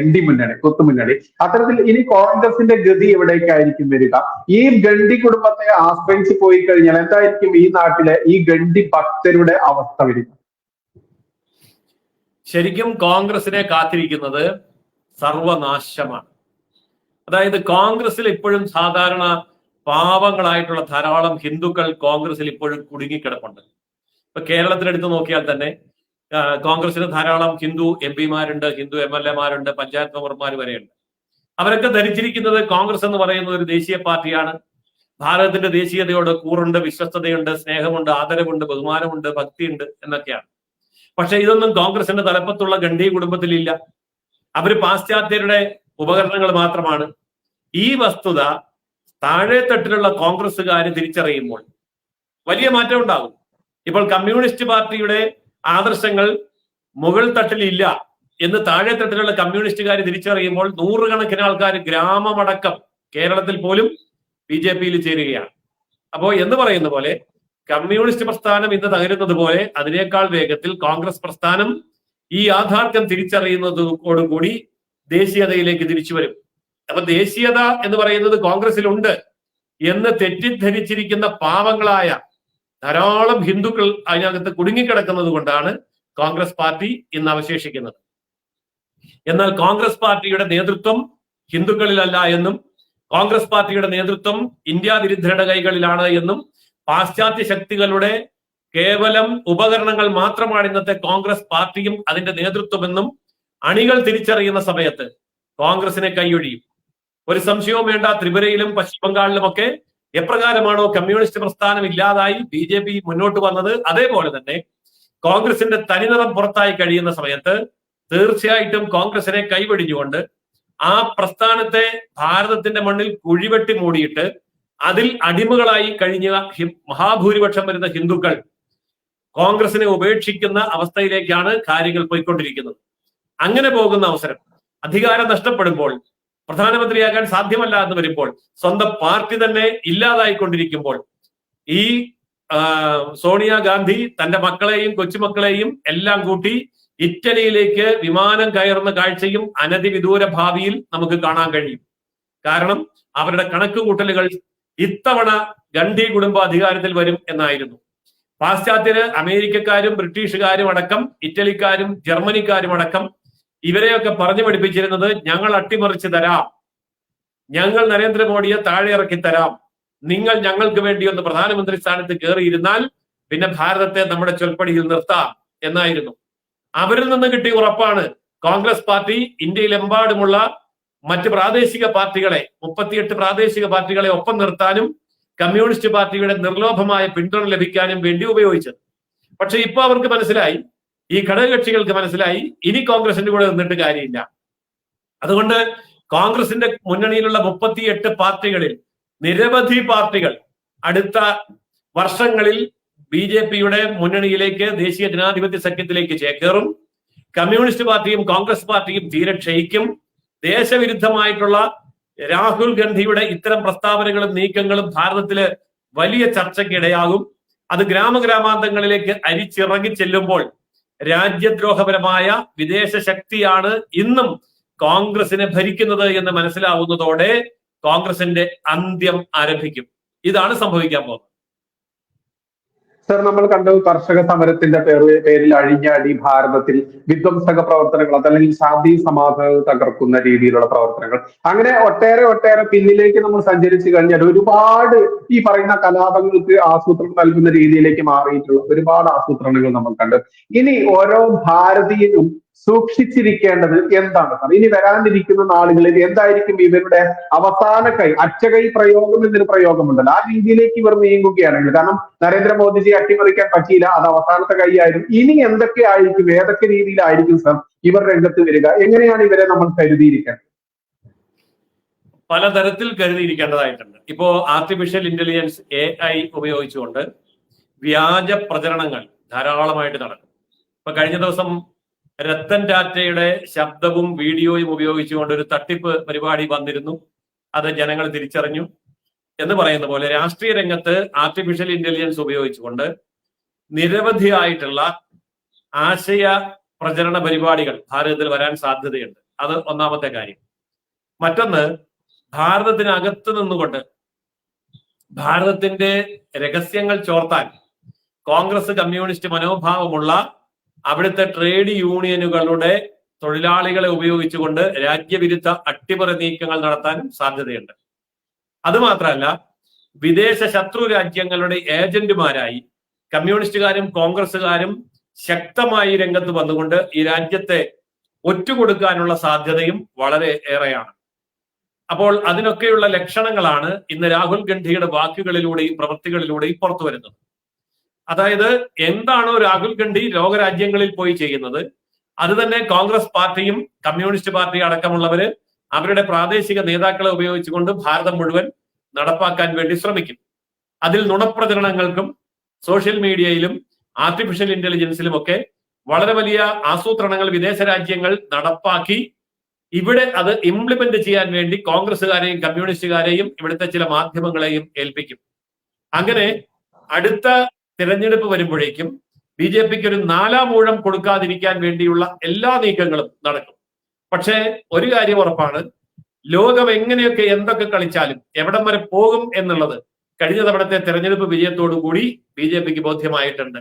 ഇന്ത്യ മുന്നണി, കുത്തുമുന്നണി, അത്തരത്തിൽ ഇനി കോൺഗ്രസിന്റെ ഗതി എവിടേക്കായിരിക്കും വരിക? ഈ ഗണ്ഡി കുടുംബത്തെ ആശ്രയിച്ച് പോയി കഴിഞ്ഞാൽ എന്തായിരിക്കും ഈ നാട്ടിലെ ഈ ഗണ്ഡി ഭക്തരുടെ അവസ്ഥ വരിക? ശരിക്കും കോൺഗ്രസിനെ കാത്തിരിക്കുന്നത് സർവനാശമാണ്. അതായത് കോൺഗ്രസിൽ ഇപ്പോഴും സാധാരണ പാവങ്ങളായിട്ടുള്ള ധാരാളം ഹിന്ദുക്കൾ കോൺഗ്രസിൽ ഇപ്പോഴും കുടുങ്ങിക്കിടപ്പുണ്ട്. ഇപ്പൊ കേരളത്തിലെടുത്ത് നോക്കിയാൽ തന്നെ കോൺഗ്രസിന് ധാരാളം ഹിന്ദു MP-മാരുണ്ട്, ഹിന്ദു MLA-മാരുണ്ട്, പഞ്ചായത്ത് മെമ്പർമാർ വരെയുണ്ട്. അവരൊക്കെ ധരിച്ചിരിക്കുന്നത് കോൺഗ്രസ് എന്ന് പറയുന്നത് ഒരു ദേശീയ പാർട്ടിയാണ്. ഭാരതത്തിന്റെ ദേശീയതയോട് കൂറുണ്ട്, വിശ്വസ്തതയുണ്ട്, സ്നേഹമുണ്ട്, ആദരവുണ്ട്, ബഹുമാനമുണ്ട്, ഭക്തിയുണ്ട് എന്നൊക്കെയാണ്. പക്ഷെ ഇതൊന്നും കോൺഗ്രസിന്റെ തലപ്പത്തുള്ള ഗണ്ഡി കുടുംബത്തിലില്ല. അവര് പാശ്ചാത്യരുടെ ഉപകരണങ്ങൾ മാത്രമാണ്. ഈ വസ്തുത താഴെത്തട്ടിലുള്ള കോൺഗ്രസ്സുകാർ തിരിച്ചറിയുമ്പോൾ വലിയ മാറ്റം ഉണ്ടാകും. ഇപ്പോൾ കമ്മ്യൂണിസ്റ്റ് പാർട്ടിയുടെ ആദർശങ്ങൾ മുകൾ തട്ടിലില്ല എന്ന് താഴെത്തട്ടിലുള്ള കമ്മ്യൂണിസ്റ്റുകാർ തിരിച്ചറിയുമ്പോൾ നൂറുകണക്കിന് ആൾക്കാർ, ഗ്രാമമടക്കം കേരളത്തിൽ പോലും BJP-യിൽ ചേരുകയാണ്. അപ്പോ എന്ന് പറയുന്ന പോലെ കമ്മ്യൂണിസ്റ്റ് പ്രസ്ഥാനം ഇന്ന് തകരുന്നത് പോലെ അതിനേക്കാൾ വേഗത്തിൽ കോൺഗ്രസ് പ്രസ്ഥാനം ഈ യാഥാർത്ഥ്യം തിരിച്ചറിയുന്നതോടുകൂടി ദേശീയതയിലേക്ക് തിരിച്ചു വരും. അപ്പൊ ദേശീയത എന്ന് പറയുന്നത് കോൺഗ്രസിലുണ്ട് എന്ന് തെറ്റിദ്ധരിച്ചിരിക്കുന്ന പാവങ്ങളായ ധാരാളം ഹിന്ദുക്കൾ അതിനകത്ത് കുടുങ്ങിക്കിടക്കുന്നത് കൊണ്ടാണ് കോൺഗ്രസ് പാർട്ടി ഇന്ന് അവശേഷിക്കുന്നത്. എന്നാൽ കോൺഗ്രസ് പാർട്ടിയുടെ നേതൃത്വം ഹിന്ദുക്കളിലല്ല എന്നും കോൺഗ്രസ് പാർട്ടിയുടെ നേതൃത്വം ഇന്ത്യ വിരുദ്ധരുടെ കൈകളിലാണ് എന്നും പാശ്ചാത്യ ശക്തികളുടെ കേവലം ഉപകരണങ്ങൾ മാത്രമാണ് ഇന്നത്തെ കോൺഗ്രസ് പാർട്ടിയും അതിന്റെ നേതൃത്വമെന്നും അണികൾ തിരിച്ചറിയുന്ന സമയത്ത് കോൺഗ്രസിനെ കൈയൊഴിയും. ഒരു സംശയവും വേണ്ട. ത്രിപുരയിലും പശ്ചിമ ബംഗാളിലുമൊക്കെ എപ്രകാരമാണോ കമ്മ്യൂണിസ്റ്റ് പ്രസ്ഥാനം ഇല്ലാതായി BJP മുന്നോട്ട് വന്നത്, അതേപോലെ തന്നെ കോൺഗ്രസിന്റെ തനിനിറം പുറത്തായി കഴിയുന്ന സമയത്ത് തീർച്ചയായിട്ടും കോൺഗ്രസിനെ കൈവെടിഞ്ഞുകൊണ്ട് ആ പ്രസ്ഥാനത്തെ ഭാരതത്തിന്റെ മണ്ണിൽ കുഴിവെട്ടി മൂടിയിട്ട് അതിൽ അടിമകളായി കഴിഞ്ഞ മഹാഭൂരിപക്ഷം വരുന്ന ഹിന്ദുക്കൾ കോൺഗ്രസിനെ ഉപേക്ഷിക്കുന്ന അവസ്ഥയിലേക്കാണ് കാര്യങ്ങൾ പോയിക്കൊണ്ടിരിക്കുന്നത്. അങ്ങനെ പോകുന്ന അവസരം, അധികാരം നഷ്ടപ്പെടുമ്പോൾ, പ്രധാനമന്ത്രിയാകാൻ സാധ്യമല്ല എന്ന് വരുമ്പോൾ, സ്വന്തം പാർട്ടി തന്നെ ഇല്ലാതായിക്കൊണ്ടിരിക്കുമ്പോൾ ഈ സോണിയാഗാന്ധി തന്റെ മക്കളെയും കൊച്ചുമക്കളെയും എല്ലാം കൂട്ടി ഇറ്റലിയിലേക്ക് വിമാനം കയറുന്ന കാഴ്ചയും അനധിവിദൂര ഭാവിയിൽ നമുക്ക് കാണാൻ കഴിയും. കാരണം അവരുടെ കണക്കുകൂട്ടലുകൾ ഇത്തവണ ഗാന്ധി കുടുംബ അധികാരത്തിൽ വരും എന്നായിരുന്നു. പാശ്ചാത്യര്, അമേരിക്കക്കാരും ബ്രിട്ടീഷുകാരും അടക്കം, ഇറ്റലിക്കാരും ജർമ്മനിക്കാരും അടക്കം ഇവരെയൊക്കെ പറഞ്ഞു പഠിപ്പിച്ചിരുന്നത് ഞങ്ങൾ അട്ടിമറിച്ച് തരാം, ഞങ്ങൾ നരേന്ദ്രമോദിയെ താഴെ ഇറക്കി തരാം, നിങ്ങൾ ഞങ്ങൾക്ക് വേണ്ടി ഒന്ന് പ്രധാനമന്ത്രി സ്ഥാനത്ത് കയറിയിരുന്നാൽ പിന്നെ ഭാരതത്തെ നമ്മുടെ ചൊൽപ്പടിയിൽ നിർത്താം എന്നായിരുന്നു. അവരിൽ നിന്ന് കിട്ടിയ ഉറപ്പാണ് കോൺഗ്രസ് പാർട്ടി ഇന്ത്യയിലെമ്പാടുമുള്ള മറ്റ് പ്രാദേശിക പാർട്ടികളെ, 38 പ്രാദേശിക പാർട്ടികളെ ഒപ്പം നിർത്താനും കമ്മ്യൂണിസ്റ്റ് പാർട്ടിയുടെ നിർലോഭമായ പിന്തുണ ലഭിക്കാനും വേണ്ടി ഉപയോഗിച്ചത്. പക്ഷെ ഇപ്പൊ അവർക്ക് മനസ്സിലായി, ഈ ഘടകകക്ഷികൾക്ക് മനസ്സിലായി, ഇനി കോൺഗ്രസിന്റെ കൂടെ നിന്നിട്ട് കാര്യമില്ല. അതുകൊണ്ട് കോൺഗ്രസിന്റെ മുന്നണിയിലുള്ള 38 പാർട്ടികളിൽ നിരവധി പാർട്ടികൾ അടുത്ത വർഷങ്ങളിൽ BJP-യുടെ മുന്നണിയിലേക്ക്, ദേശീയ ജനാധിപത്യ സഖ്യത്തിലേക്ക് ചേക്കേറും. കമ്മ്യൂണിസ്റ്റ് പാർട്ടിയും കോൺഗ്രസ് പാർട്ടിയും തീരെ ക്ഷയിക്കും. ദേശവിരുദ്ധമായിട്ടുള്ള രാഹുൽ ഗാന്ധിയുടെ ഇത്തരം പ്രസ്താവനകളും നീക്കങ്ങളും ഭാരതത്തില് വലിയ ചർച്ചയ്ക്ക് ഇടയാകും. അത് ഗ്രാമഗ്രാമാന്തങ്ങളിലേക്ക് അരിച്ചിറങ്ങി ചെല്ലുമ്പോൾ രാജ്യദ്രോഹപരമായ വിദേശ ശക്തിയാണ് ഇന്നും കോൺഗ്രസിനെ ഭരിക്കുന്നത് എന്ന് മനസ്സിലാവുന്നതോടെ കോൺഗ്രസിന്റെ അന്ത്യം ആരംഭിക്കും. ഇതാണ് സംഭവിക്കാൻ പോകുന്നത്. സർ, നമ്മൾ കണ്ടു കർഷക സമരത്തിന്റെ പേരിൽ അഴിഞ്ഞാടി ഭാരതത്തിൽ വിധ്വംസക പ്രവർത്തനങ്ങൾ, അതല്ലെങ്കിൽ ശാന്തി സമാധാനം തകർക്കുന്ന രീതിയിലുള്ള പ്രവർത്തനങ്ങൾ, അങ്ങനെ ഒട്ടേറെ പിന്നിലേക്ക് നമ്മൾ സഞ്ചരിച്ചു കഴിഞ്ഞാൽ ഒരുപാട് ഈ പറയുന്ന കലാപങ്ങൾക്ക് ആസൂത്രണം നൽകുന്ന രീതിയിലേക്ക് മാറിയിട്ടുള്ള ഒരുപാട് ആസൂത്രണങ്ങൾ നമ്മൾ കണ്ടു. ഇനി ഓരോ ഭാരതീയനും സൂക്ഷിച്ചിരിക്കേണ്ടത് എന്താണ് സാർ? ഇനി വരാനിരിക്കുന്ന നാളുകളിൽ എന്തായിരിക്കും ഇവരുടെ അവസാന കൈ, അച്ചകൈ പ്രയോഗം എന്നൊരു പ്രയോഗമുണ്ടല്ലോ, ആ രീതിയിലേക്ക് ഇവർ നീങ്ങുകയാണെങ്കിൽ, കാരണം നരേന്ദ്രമോദിജി അട്ടിമറിക്കാൻ പറ്റിയില്ല, അത് അവസാനത്തെ കൈയായിരുന്നു. ഇനി എന്തൊക്കെ ആയിരിക്കും, ഏതൊക്കെ രീതിയിലായിരിക്കും സാർ ഇവർ രംഗത്ത് വരിക? എങ്ങനെയാണ് ഇവരെ നമ്മൾ കരുതിയിരിക്കേണ്ടത്? പലതരത്തിൽ കരുതിയിരിക്കേണ്ടതായിട്ടുണ്ട്. ഇപ്പോ ആർട്ടിഫിഷ്യൽ ഇന്റലിജൻസ് AI ഉപയോഗിച്ചുകൊണ്ട് വ്യാജ പ്രചരണങ്ങൾ ധാരാളമായിട്ട് നടക്കും. ഇപ്പൊ കഴിഞ്ഞ ദിവസം രത്തൻ ടാറ്റയുടെ ശബ്ദവും വീഡിയോയും ഉപയോഗിച്ചുകൊണ്ട് ഒരു തട്ടിപ്പ് പരിപാടി വന്നിരുന്നു. അത് ജനങ്ങൾ തിരിച്ചറിഞ്ഞു എന്ന് പറയുന്ന പോലെ രാഷ്ട്രീയ രംഗത്ത് ആർട്ടിഫിഷ്യൽ ഇന്റലിജൻസ് ഉപയോഗിച്ചുകൊണ്ട് നിരവധിയായിട്ടുള്ള ആശയ പ്രചരണ പരിപാടികൾ ഭാരതത്തിൽ വരാൻ സാധ്യതയുണ്ട്. അത് ഒന്നാമത്തെ കാര്യം. മറ്റൊന്ന്, ഭാരതത്തിനകത്ത് നിന്നുകൊണ്ട് ഭാരതത്തിന്റെ രഹസ്യങ്ങൾ ചോർത്താൻ കോൺഗ്രസ് കമ്മ്യൂണിസ്റ്റ് മനോഭാവമുള്ള അവിടുത്തെ ട്രേഡ് യൂണിയനുകളുടെ തൊഴിലാളികളെ ഉപയോഗിച്ചുകൊണ്ട് രാജ്യവിരുദ്ധ അട്ടിമറി നീക്കങ്ങൾ നടത്താനും സാധ്യതയുണ്ട്. അതുമാത്രമല്ല, വിദേശ ശത്രു രാജ്യങ്ങളുടെ ഏജന്റുമാരായി കമ്മ്യൂണിസ്റ്റുകാരും കോൺഗ്രസുകാരും ശക്തമായി രംഗത്ത് വന്നുകൊണ്ട് ഈ രാജ്യത്തെ ഒറ്റുകൊടുക്കാനുള്ള സാധ്യതയും വളരെ ഏറെയാണ്. അപ്പോൾ അതിനൊക്കെയുള്ള ലക്ഷണങ്ങളാണ് ഇന്ന് രാഹുൽ ഗാന്ധിയുടെ വാക്കുകളിലൂടെയും പ്രവൃത്തികളിലൂടെയും പുറത്തു വരുന്നത്. അതായത് എന്താണോ രാഹുൽ ഗാന്ധി ലോകരാജ്യങ്ങളിൽ പോയി ചെയ്യുന്നത്, അത് തന്നെ കോൺഗ്രസ് പാർട്ടിയും കമ്മ്യൂണിസ്റ്റ് പാർട്ടി അടക്കമുള്ളവര് അവരുടെ പ്രാദേശിക നേതാക്കളെ ഉപയോഗിച്ചുകൊണ്ട് ഭാരതം മുഴുവൻ നടപ്പാക്കാൻ വേണ്ടി ശ്രമിക്കും. അതിൽ നുണപ്രചരണങ്ങൾക്കും സോഷ്യൽ മീഡിയയിലും ആർട്ടിഫിഷ്യൽ ഇന്റലിജൻസിലും ഒക്കെ വളരെ വലിയ ആസൂത്രണങ്ങൾ വിദേശ രാജ്യങ്ങൾ നടപ്പാക്കി ഇവിടെ അത് ഇംപ്ലിമെന്റ് ചെയ്യാൻ വേണ്ടി കോൺഗ്രസുകാരെയും കമ്മ്യൂണിസ്റ്റുകാരെയും ഇവിടുത്തെ ചില മാധ്യമങ്ങളെയും ഏൽപ്പിക്കും. അങ്ങനെ അടുത്ത തിരഞ്ഞെടുപ്പ് വരുമ്പോഴേക്കും BJPക്ക് ഒരു 4ാം ഊഴം കൊടുക്കാതിരിക്കാൻ വേണ്ടിയുള്ള എല്ലാ നീക്കങ്ങളും നടക്കും. പക്ഷേ ഒരു കാര്യം ഉറപ്പാണ്, ലോകം എങ്ങനെയൊക്കെ എന്തൊക്കെ കളിച്ചാലും എവിടം വരെ പോകും എന്നുള്ളത് കഴിഞ്ഞ തവണത്തെ തെരഞ്ഞെടുപ്പ് വിജയത്തോടു കൂടി BJPക്ക് ബോധ്യമായിട്ടുണ്ട്.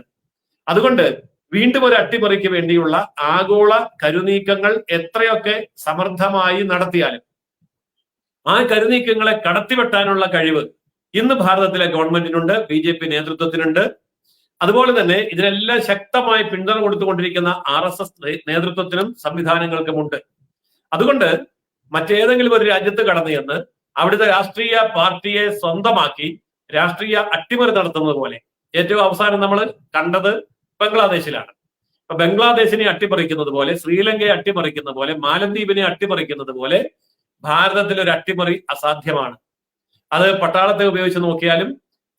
അതുകൊണ്ട് വീണ്ടും ഒരു അട്ടിമറിക്ക് വേണ്ടിയുള്ള ആഗോള കരുനീക്കങ്ങൾ എത്രയൊക്കെ സമർത്ഥമായി നടത്തിയാലും ആ കരുനീക്കങ്ങളെ കടത്തിവെട്ടാനുള്ള കഴിവ് ഇന്ന് ഭാരതത്തിലെ ഗവൺമെന്റിനുണ്ട്, BJP നേതൃത്വത്തിനുണ്ട്. അതുപോലെ തന്നെ ഇതിനെല്ലാം ശക്തമായി പിന്തുണ കൊടുത്തുകൊണ്ടിരിക്കുന്ന RSS നേതൃത്വത്തിനും സംവിധാനങ്ങൾക്കുമുണ്ട്. അതുകൊണ്ട് മറ്റേതെങ്കിലും ഒരു രാജ്യത്ത് കടന്നു ചെന്ന് അവിടുത്തെ രാഷ്ട്രീയ പാർട്ടിയെ സ്വന്തമാക്കി രാഷ്ട്രീയ അട്ടിമറി നടത്തുന്നത് പോലെ ഏറ്റവും അവസാനം നമ്മൾ കണ്ടത് ബംഗ്ലാദേശിലാണ്. അപ്പൊ ബംഗ്ലാദേശിനെ അട്ടിമറിക്കുന്നത് പോലെ, ശ്രീലങ്കയെ അട്ടിമറിക്കുന്ന പോലെ, മാലദ്വീപിനെ അട്ടിമറിക്കുന്നത് പോലെ ഭാരതത്തിൽ ഒരു അട്ടിമറി അസാധ്യമാണ്. അത് പട്ടാളത്തെ ഉപയോഗിച്ച് നോക്കിയാലും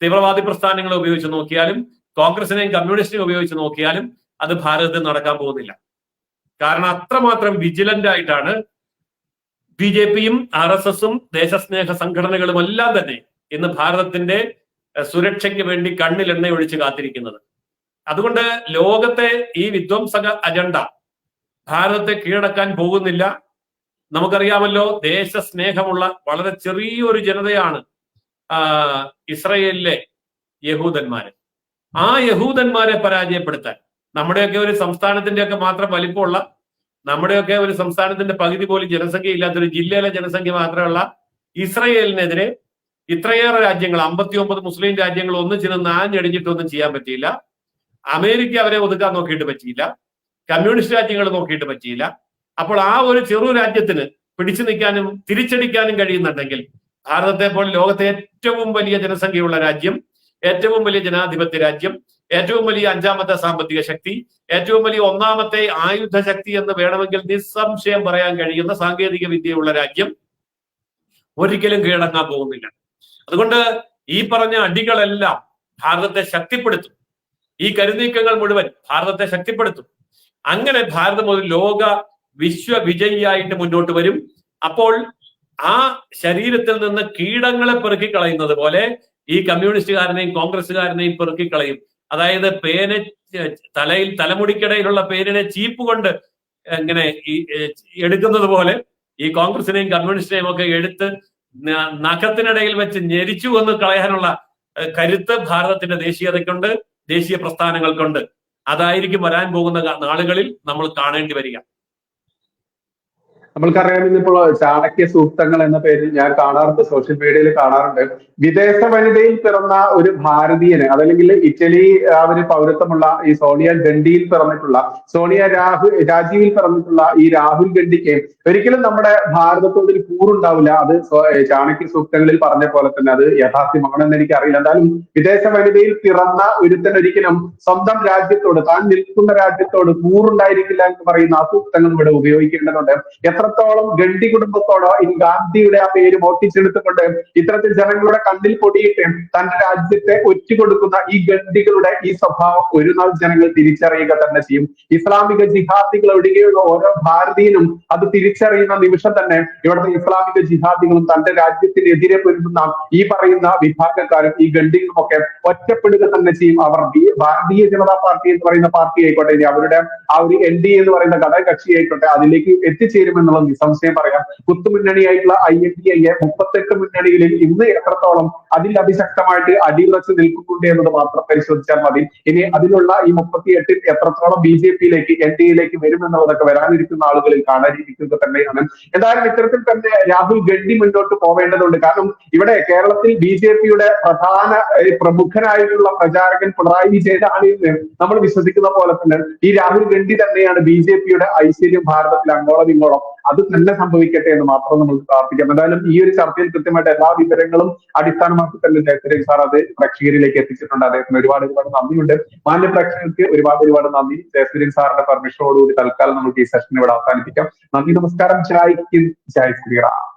തീവ്രവാദി പ്രസ്ഥാനങ്ങളെ ഉപയോഗിച്ച് നോക്കിയാലും കോൺഗ്രസിനെയും കമ്മ്യൂണിസ്റ്റിനെയും ഉപയോഗിച്ച് നോക്കിയാലും അത് ഭാരതത്തിൽ നടക്കാൻ പോകുന്നില്ല. കാരണം അത്രമാത്രം വിജിലന്റ് ആയിട്ടാണ് BJPയും RSSഉം ദേശസ്നേഹ സംഘടനകളും എല്ലാം തന്നെ ഇന്ന് ഭാരതത്തിന്റെ സുരക്ഷയ്ക്ക് വേണ്ടി കണ്ണിൽ എണ്ണ ഒഴിച്ച് കാത്തിരിക്കുന്നത്. അതുകൊണ്ട് ലോകത്തെ ഈ വിധ്വംസക അജണ്ട ഭാരതത്തെ കീഴടക്കാൻ പോകുന്നില്ല. നമുക്കറിയാമല്ലോ, ദേശസ്നേഹമുള്ള വളരെ ചെറിയൊരു ജനതയാണ് ഇസ്രയേലിലെ യഹൂദന്മാര്. ആ യഹൂദന്മാരെ പരാജയപ്പെടുത്താൻ നമ്മുടെയൊക്കെ ഒരു സംസ്ഥാനത്തിന്റെ ഒക്കെ മാത്രം വലിപ്പമുള്ള, നമ്മുടെയൊക്കെ ഒരു സംസ്ഥാനത്തിന്റെ പകുതി പോലും ജനസംഖ്യ ഇല്ലാത്തൊരു ജില്ലയിലെ ജനസംഖ്യ മാത്രമുള്ള ഇസ്രയേലിനെതിരെ ഇത്രയേറെ രാജ്യങ്ങൾ, 59 മുസ്ലിം രാജ്യങ്ങൾ ഒന്നിച്ചിരുന്ന് ആഞ്ഞടിഞ്ഞിട്ടൊന്നും ചെയ്യാൻ പറ്റിയില്ല. അമേരിക്ക അവരെ ഒതുക്കാൻ നോക്കിയിട്ട് പറ്റിയില്ല. കമ്മ്യൂണിസ്റ്റ് രാജ്യങ്ങൾ നോക്കിയിട്ട് പറ്റിയില്ല. അപ്പോൾ ആ ഒരു ചെറു രാജ്യത്തിന് പിടിച്ചു നിൽക്കാനും തിരിച്ചടിക്കാനും കഴിയുന്നുണ്ടെങ്കിൽ ഭാരതത്തെ പോലെ ലോകത്തെ ഏറ്റവും വലിയ ജനസംഖ്യയുള്ള രാജ്യം, ഏറ്റവും വലിയ ജനാധിപത്യ രാജ്യം, ഏറ്റവും വലിയ 5ാമത്തെ സാമ്പത്തിക ശക്തി, ഏറ്റവും വലിയ 1ാമത്തെ ആയുധ ശക്തി എന്ന് വേണമെങ്കിൽ നിസ്സംശയം പറയാൻ കഴിയുന്ന സാങ്കേതിക വിദ്യയുള്ള രാജ്യം ഒരിക്കലും കീഴടങ്ങാൻ പോകുന്നില്ല. അതുകൊണ്ട് ഈ പറഞ്ഞ അടികളെല്ലാം ഭാരതത്തെ ശക്തിപ്പെടുത്തും. ഈ കരുനീക്കങ്ങൾ മുഴുവൻ ഭാരതത്തെ ശക്തിപ്പെടുത്തും. അങ്ങനെ ഭാരതം ഒരു ലോക വിശ്വവിജയിയായിട്ട് മുന്നോട്ട് വരും. അപ്പോൾ ആ ശരീരത്തിൽ നിന്ന് കീടങ്ങളെ പെറുക്കിക്കളയുന്നത് പോലെ ഈ കമ്മ്യൂണിസ്റ്റുകാരനെയും കോൺഗ്രസ്സുകാരനെയും പെറുക്കിക്കളയും. അതായത് തലമുടിക്കിടയിലുള്ള പേരിനെ ചീപ്പ് കൊണ്ട് ഇങ്ങനെ എടുക്കുന്നത് പോലെ ഈ കോൺഗ്രസിനെയും കമ്മ്യൂണിസ്റ്റിനെയും ഒക്കെ എടുത്ത് നഖത്തിനിടയിൽ വെച്ച് ഞെരിച്ചു എന്ന് കളയാനുള്ള കരുത്ത് ഭാരതത്തിന്റെ ദേശീയതയ്ക്കുണ്ട്, ദേശീയ പ്രസ്ഥാനങ്ങൾക്കുണ്ട്. അതായിരിക്കും വരാൻ പോകുന്ന നാളുകളിൽ നമ്മൾ കാണേണ്ടി വരിക. നമ്മൾക്കറിയാം, ഇന്നിപ്പോൾ ചാണക്യ സൂക്തങ്ങൾ എന്ന പേരിൽ ഞാൻ കാണാറുണ്ട്, സോഷ്യൽ മീഡിയയിൽ കാണാറുണ്ട്. വിദേശ വനിതയിൽ പിറന്ന ഒരു ഭാരതീയന്, അതല്ലെങ്കിൽ ഇറ്റലി ആ ഒരു പൗരത്വമുള്ള ഈ സോണിയ ഗണ്ഡിയിൽ പിറന്നിട്ടുള്ള, രാജീവിൽ പിറന്നിട്ടുള്ള ഈ രാഹുൽ ഗണ്ഡിക്ക് ഒരിക്കലും നമ്മുടെ ഭാരതത്തോടൊരു കൂറുണ്ടാവില്ല. അത് ചാണക്യ സൂക്തങ്ങളിൽ പറഞ്ഞ പോലെ തന്നെ അത് യാഥാർത്ഥ്യമാണെന്ന് എനിക്ക് അറിയില്ല. എന്തായാലും വിദേശ വനിതയിൽ പിറന്ന ഒരുത്തൻ ഒരിക്കലും സ്വന്തം രാജ്യത്തോട്, താൻ നിൽക്കുന്ന രാജ്യത്തോട് കൂറുണ്ടായിരിക്കില്ല എന്ന് പറയുന്ന ആ സൂക്തങ്ങൾ ഇവിടെ ഉപയോഗിക്കേണ്ടതുണ്ട്. എത്രത്തോളം ഗണ്ഡി കുടുംബത്തോടോ ഇനി ഗാന്ധിയുടെ ആ പേര് മോട്ടിച്ചെടുത്തുകൊണ്ട് ഇത്തരത്തിൽ ജനങ്ങളുടെ കണ്ണിൽ പൊടിയിട്ട് തന്റെ രാജ്യത്തെ ഒറ്റുകൊടുക്കുന്ന ഈ ഗണ്ഡികളുടെ ഈ സ്വഭാവം ഒരു നാൾ ജനങ്ങൾ തിരിച്ചറിയുക തന്നെ ചെയ്യും. ഇസ്ലാമിക ജിഹാദികൾ ഒഴികെയുള്ള ഓരോ ഭാരതീയനും അത് തിരിച്ചറിയുന്ന നിമിഷം തന്നെ ഇവിടുത്തെ ഇസ്ലാമിക ജിഹാദികളും തന്റെ രാജ്യത്തിനെതിരെ പൊരുതുന്ന ഈ പറയുന്ന വിഭാഗക്കാരും ഈ ഗണ്ഡികളും ഒക്കെ ഒറ്റപ്പെടുക തന്നെ ചെയ്യും. അവർ ഭാരതീയ ജനതാ പാർട്ടി എന്ന് പറയുന്ന പാർട്ടി ആയിക്കോട്ടെ, ഇനി അവരുടെ ആ ഒരു NDA എന്ന് പറയുന്ന ഘടകകക്ഷി ആയിക്കോട്ടെ, അതിലേക്ക് എത്തിച്ചേരുമെന്നുള്ള നിസ്സംശയം പറയാം. കുത്തുമുന്നണിയായിട്ടുള്ള INDA 38 മുന്നണികളിൽ ഇന്ന് എത്രത്തോളം അതിൽ അതിശക്തമായിട്ട് അടിയുറച്ച് നിൽക്കുന്നുണ്ട് എന്നത് മാത്രം പരിശോധിച്ചാൽ മതി. ഇനി അതിലുള്ള ഈ 38 എത്രത്തോളം BJPയിലേക്ക് NDAയിലേക്ക് വരുമെന്നുള്ളതൊക്കെ വരാനിരിക്കുന്ന ആളുകളിൽ കാണാനിരിക്കുക തന്നെയാണ്. എന്തായാലും ഇത്തരത്തിൽ തന്നെ രാഹുൽ ഗണ്ഡി മുന്നോട്ട് പോവേണ്ടതുണ്ട്. കാരണം ഇവിടെ കേരളത്തിൽ BJPയുടെ പ്രമുഖനായിട്ടുള്ള പ്രചാരകൻ പിണറായി വിജയനാണ് എന്ന് നമ്മൾ വിശ്വസിക്കുന്ന പോലെ തന്നെ ഈ രാഹുൽ ഗണ്ഡി തന്നെയാണ് BJPയുടെ ഐശ്വര്യം ഭാരതത്തിൽ അങ്ങോളം ഇങ്ങോളം. അത് തന്നെ സംഭവിക്കട്ടെ എന്ന് മാത്രം നമുക്ക് പ്രാർത്ഥിക്കാം. എന്തായാലും ഈ ഒരു ചർച്ചയിൽ കൃത്യമായിട്ട് എല്ലാ വിവരങ്ങളും അടിസ്ഥാനമാക്കി തന്നെ ജയസുരേഷ് സാർ അത് പ്രേക്ഷകരിലേക്ക് എത്തിച്ചിട്ടുണ്ട്. അദ്ദേഹത്തിന് ഒരുപാട് നന്ദിയുണ്ട്. മാന്യ പ്രേക്ഷകർക്ക് ഒരുപാട് നന്ദി. ജയസുരേഷ് സാറിന്റെ പെർമിഷനോടുകൂടി തൽക്കാലം നമുക്ക് ഈ സെഷൻ ഇവിടെ അവസാനിപ്പിക്കാം. നന്ദി, നമസ്കാരം. ജയ് ഹിന്ദ്, ജയ് ശ്രീറാം.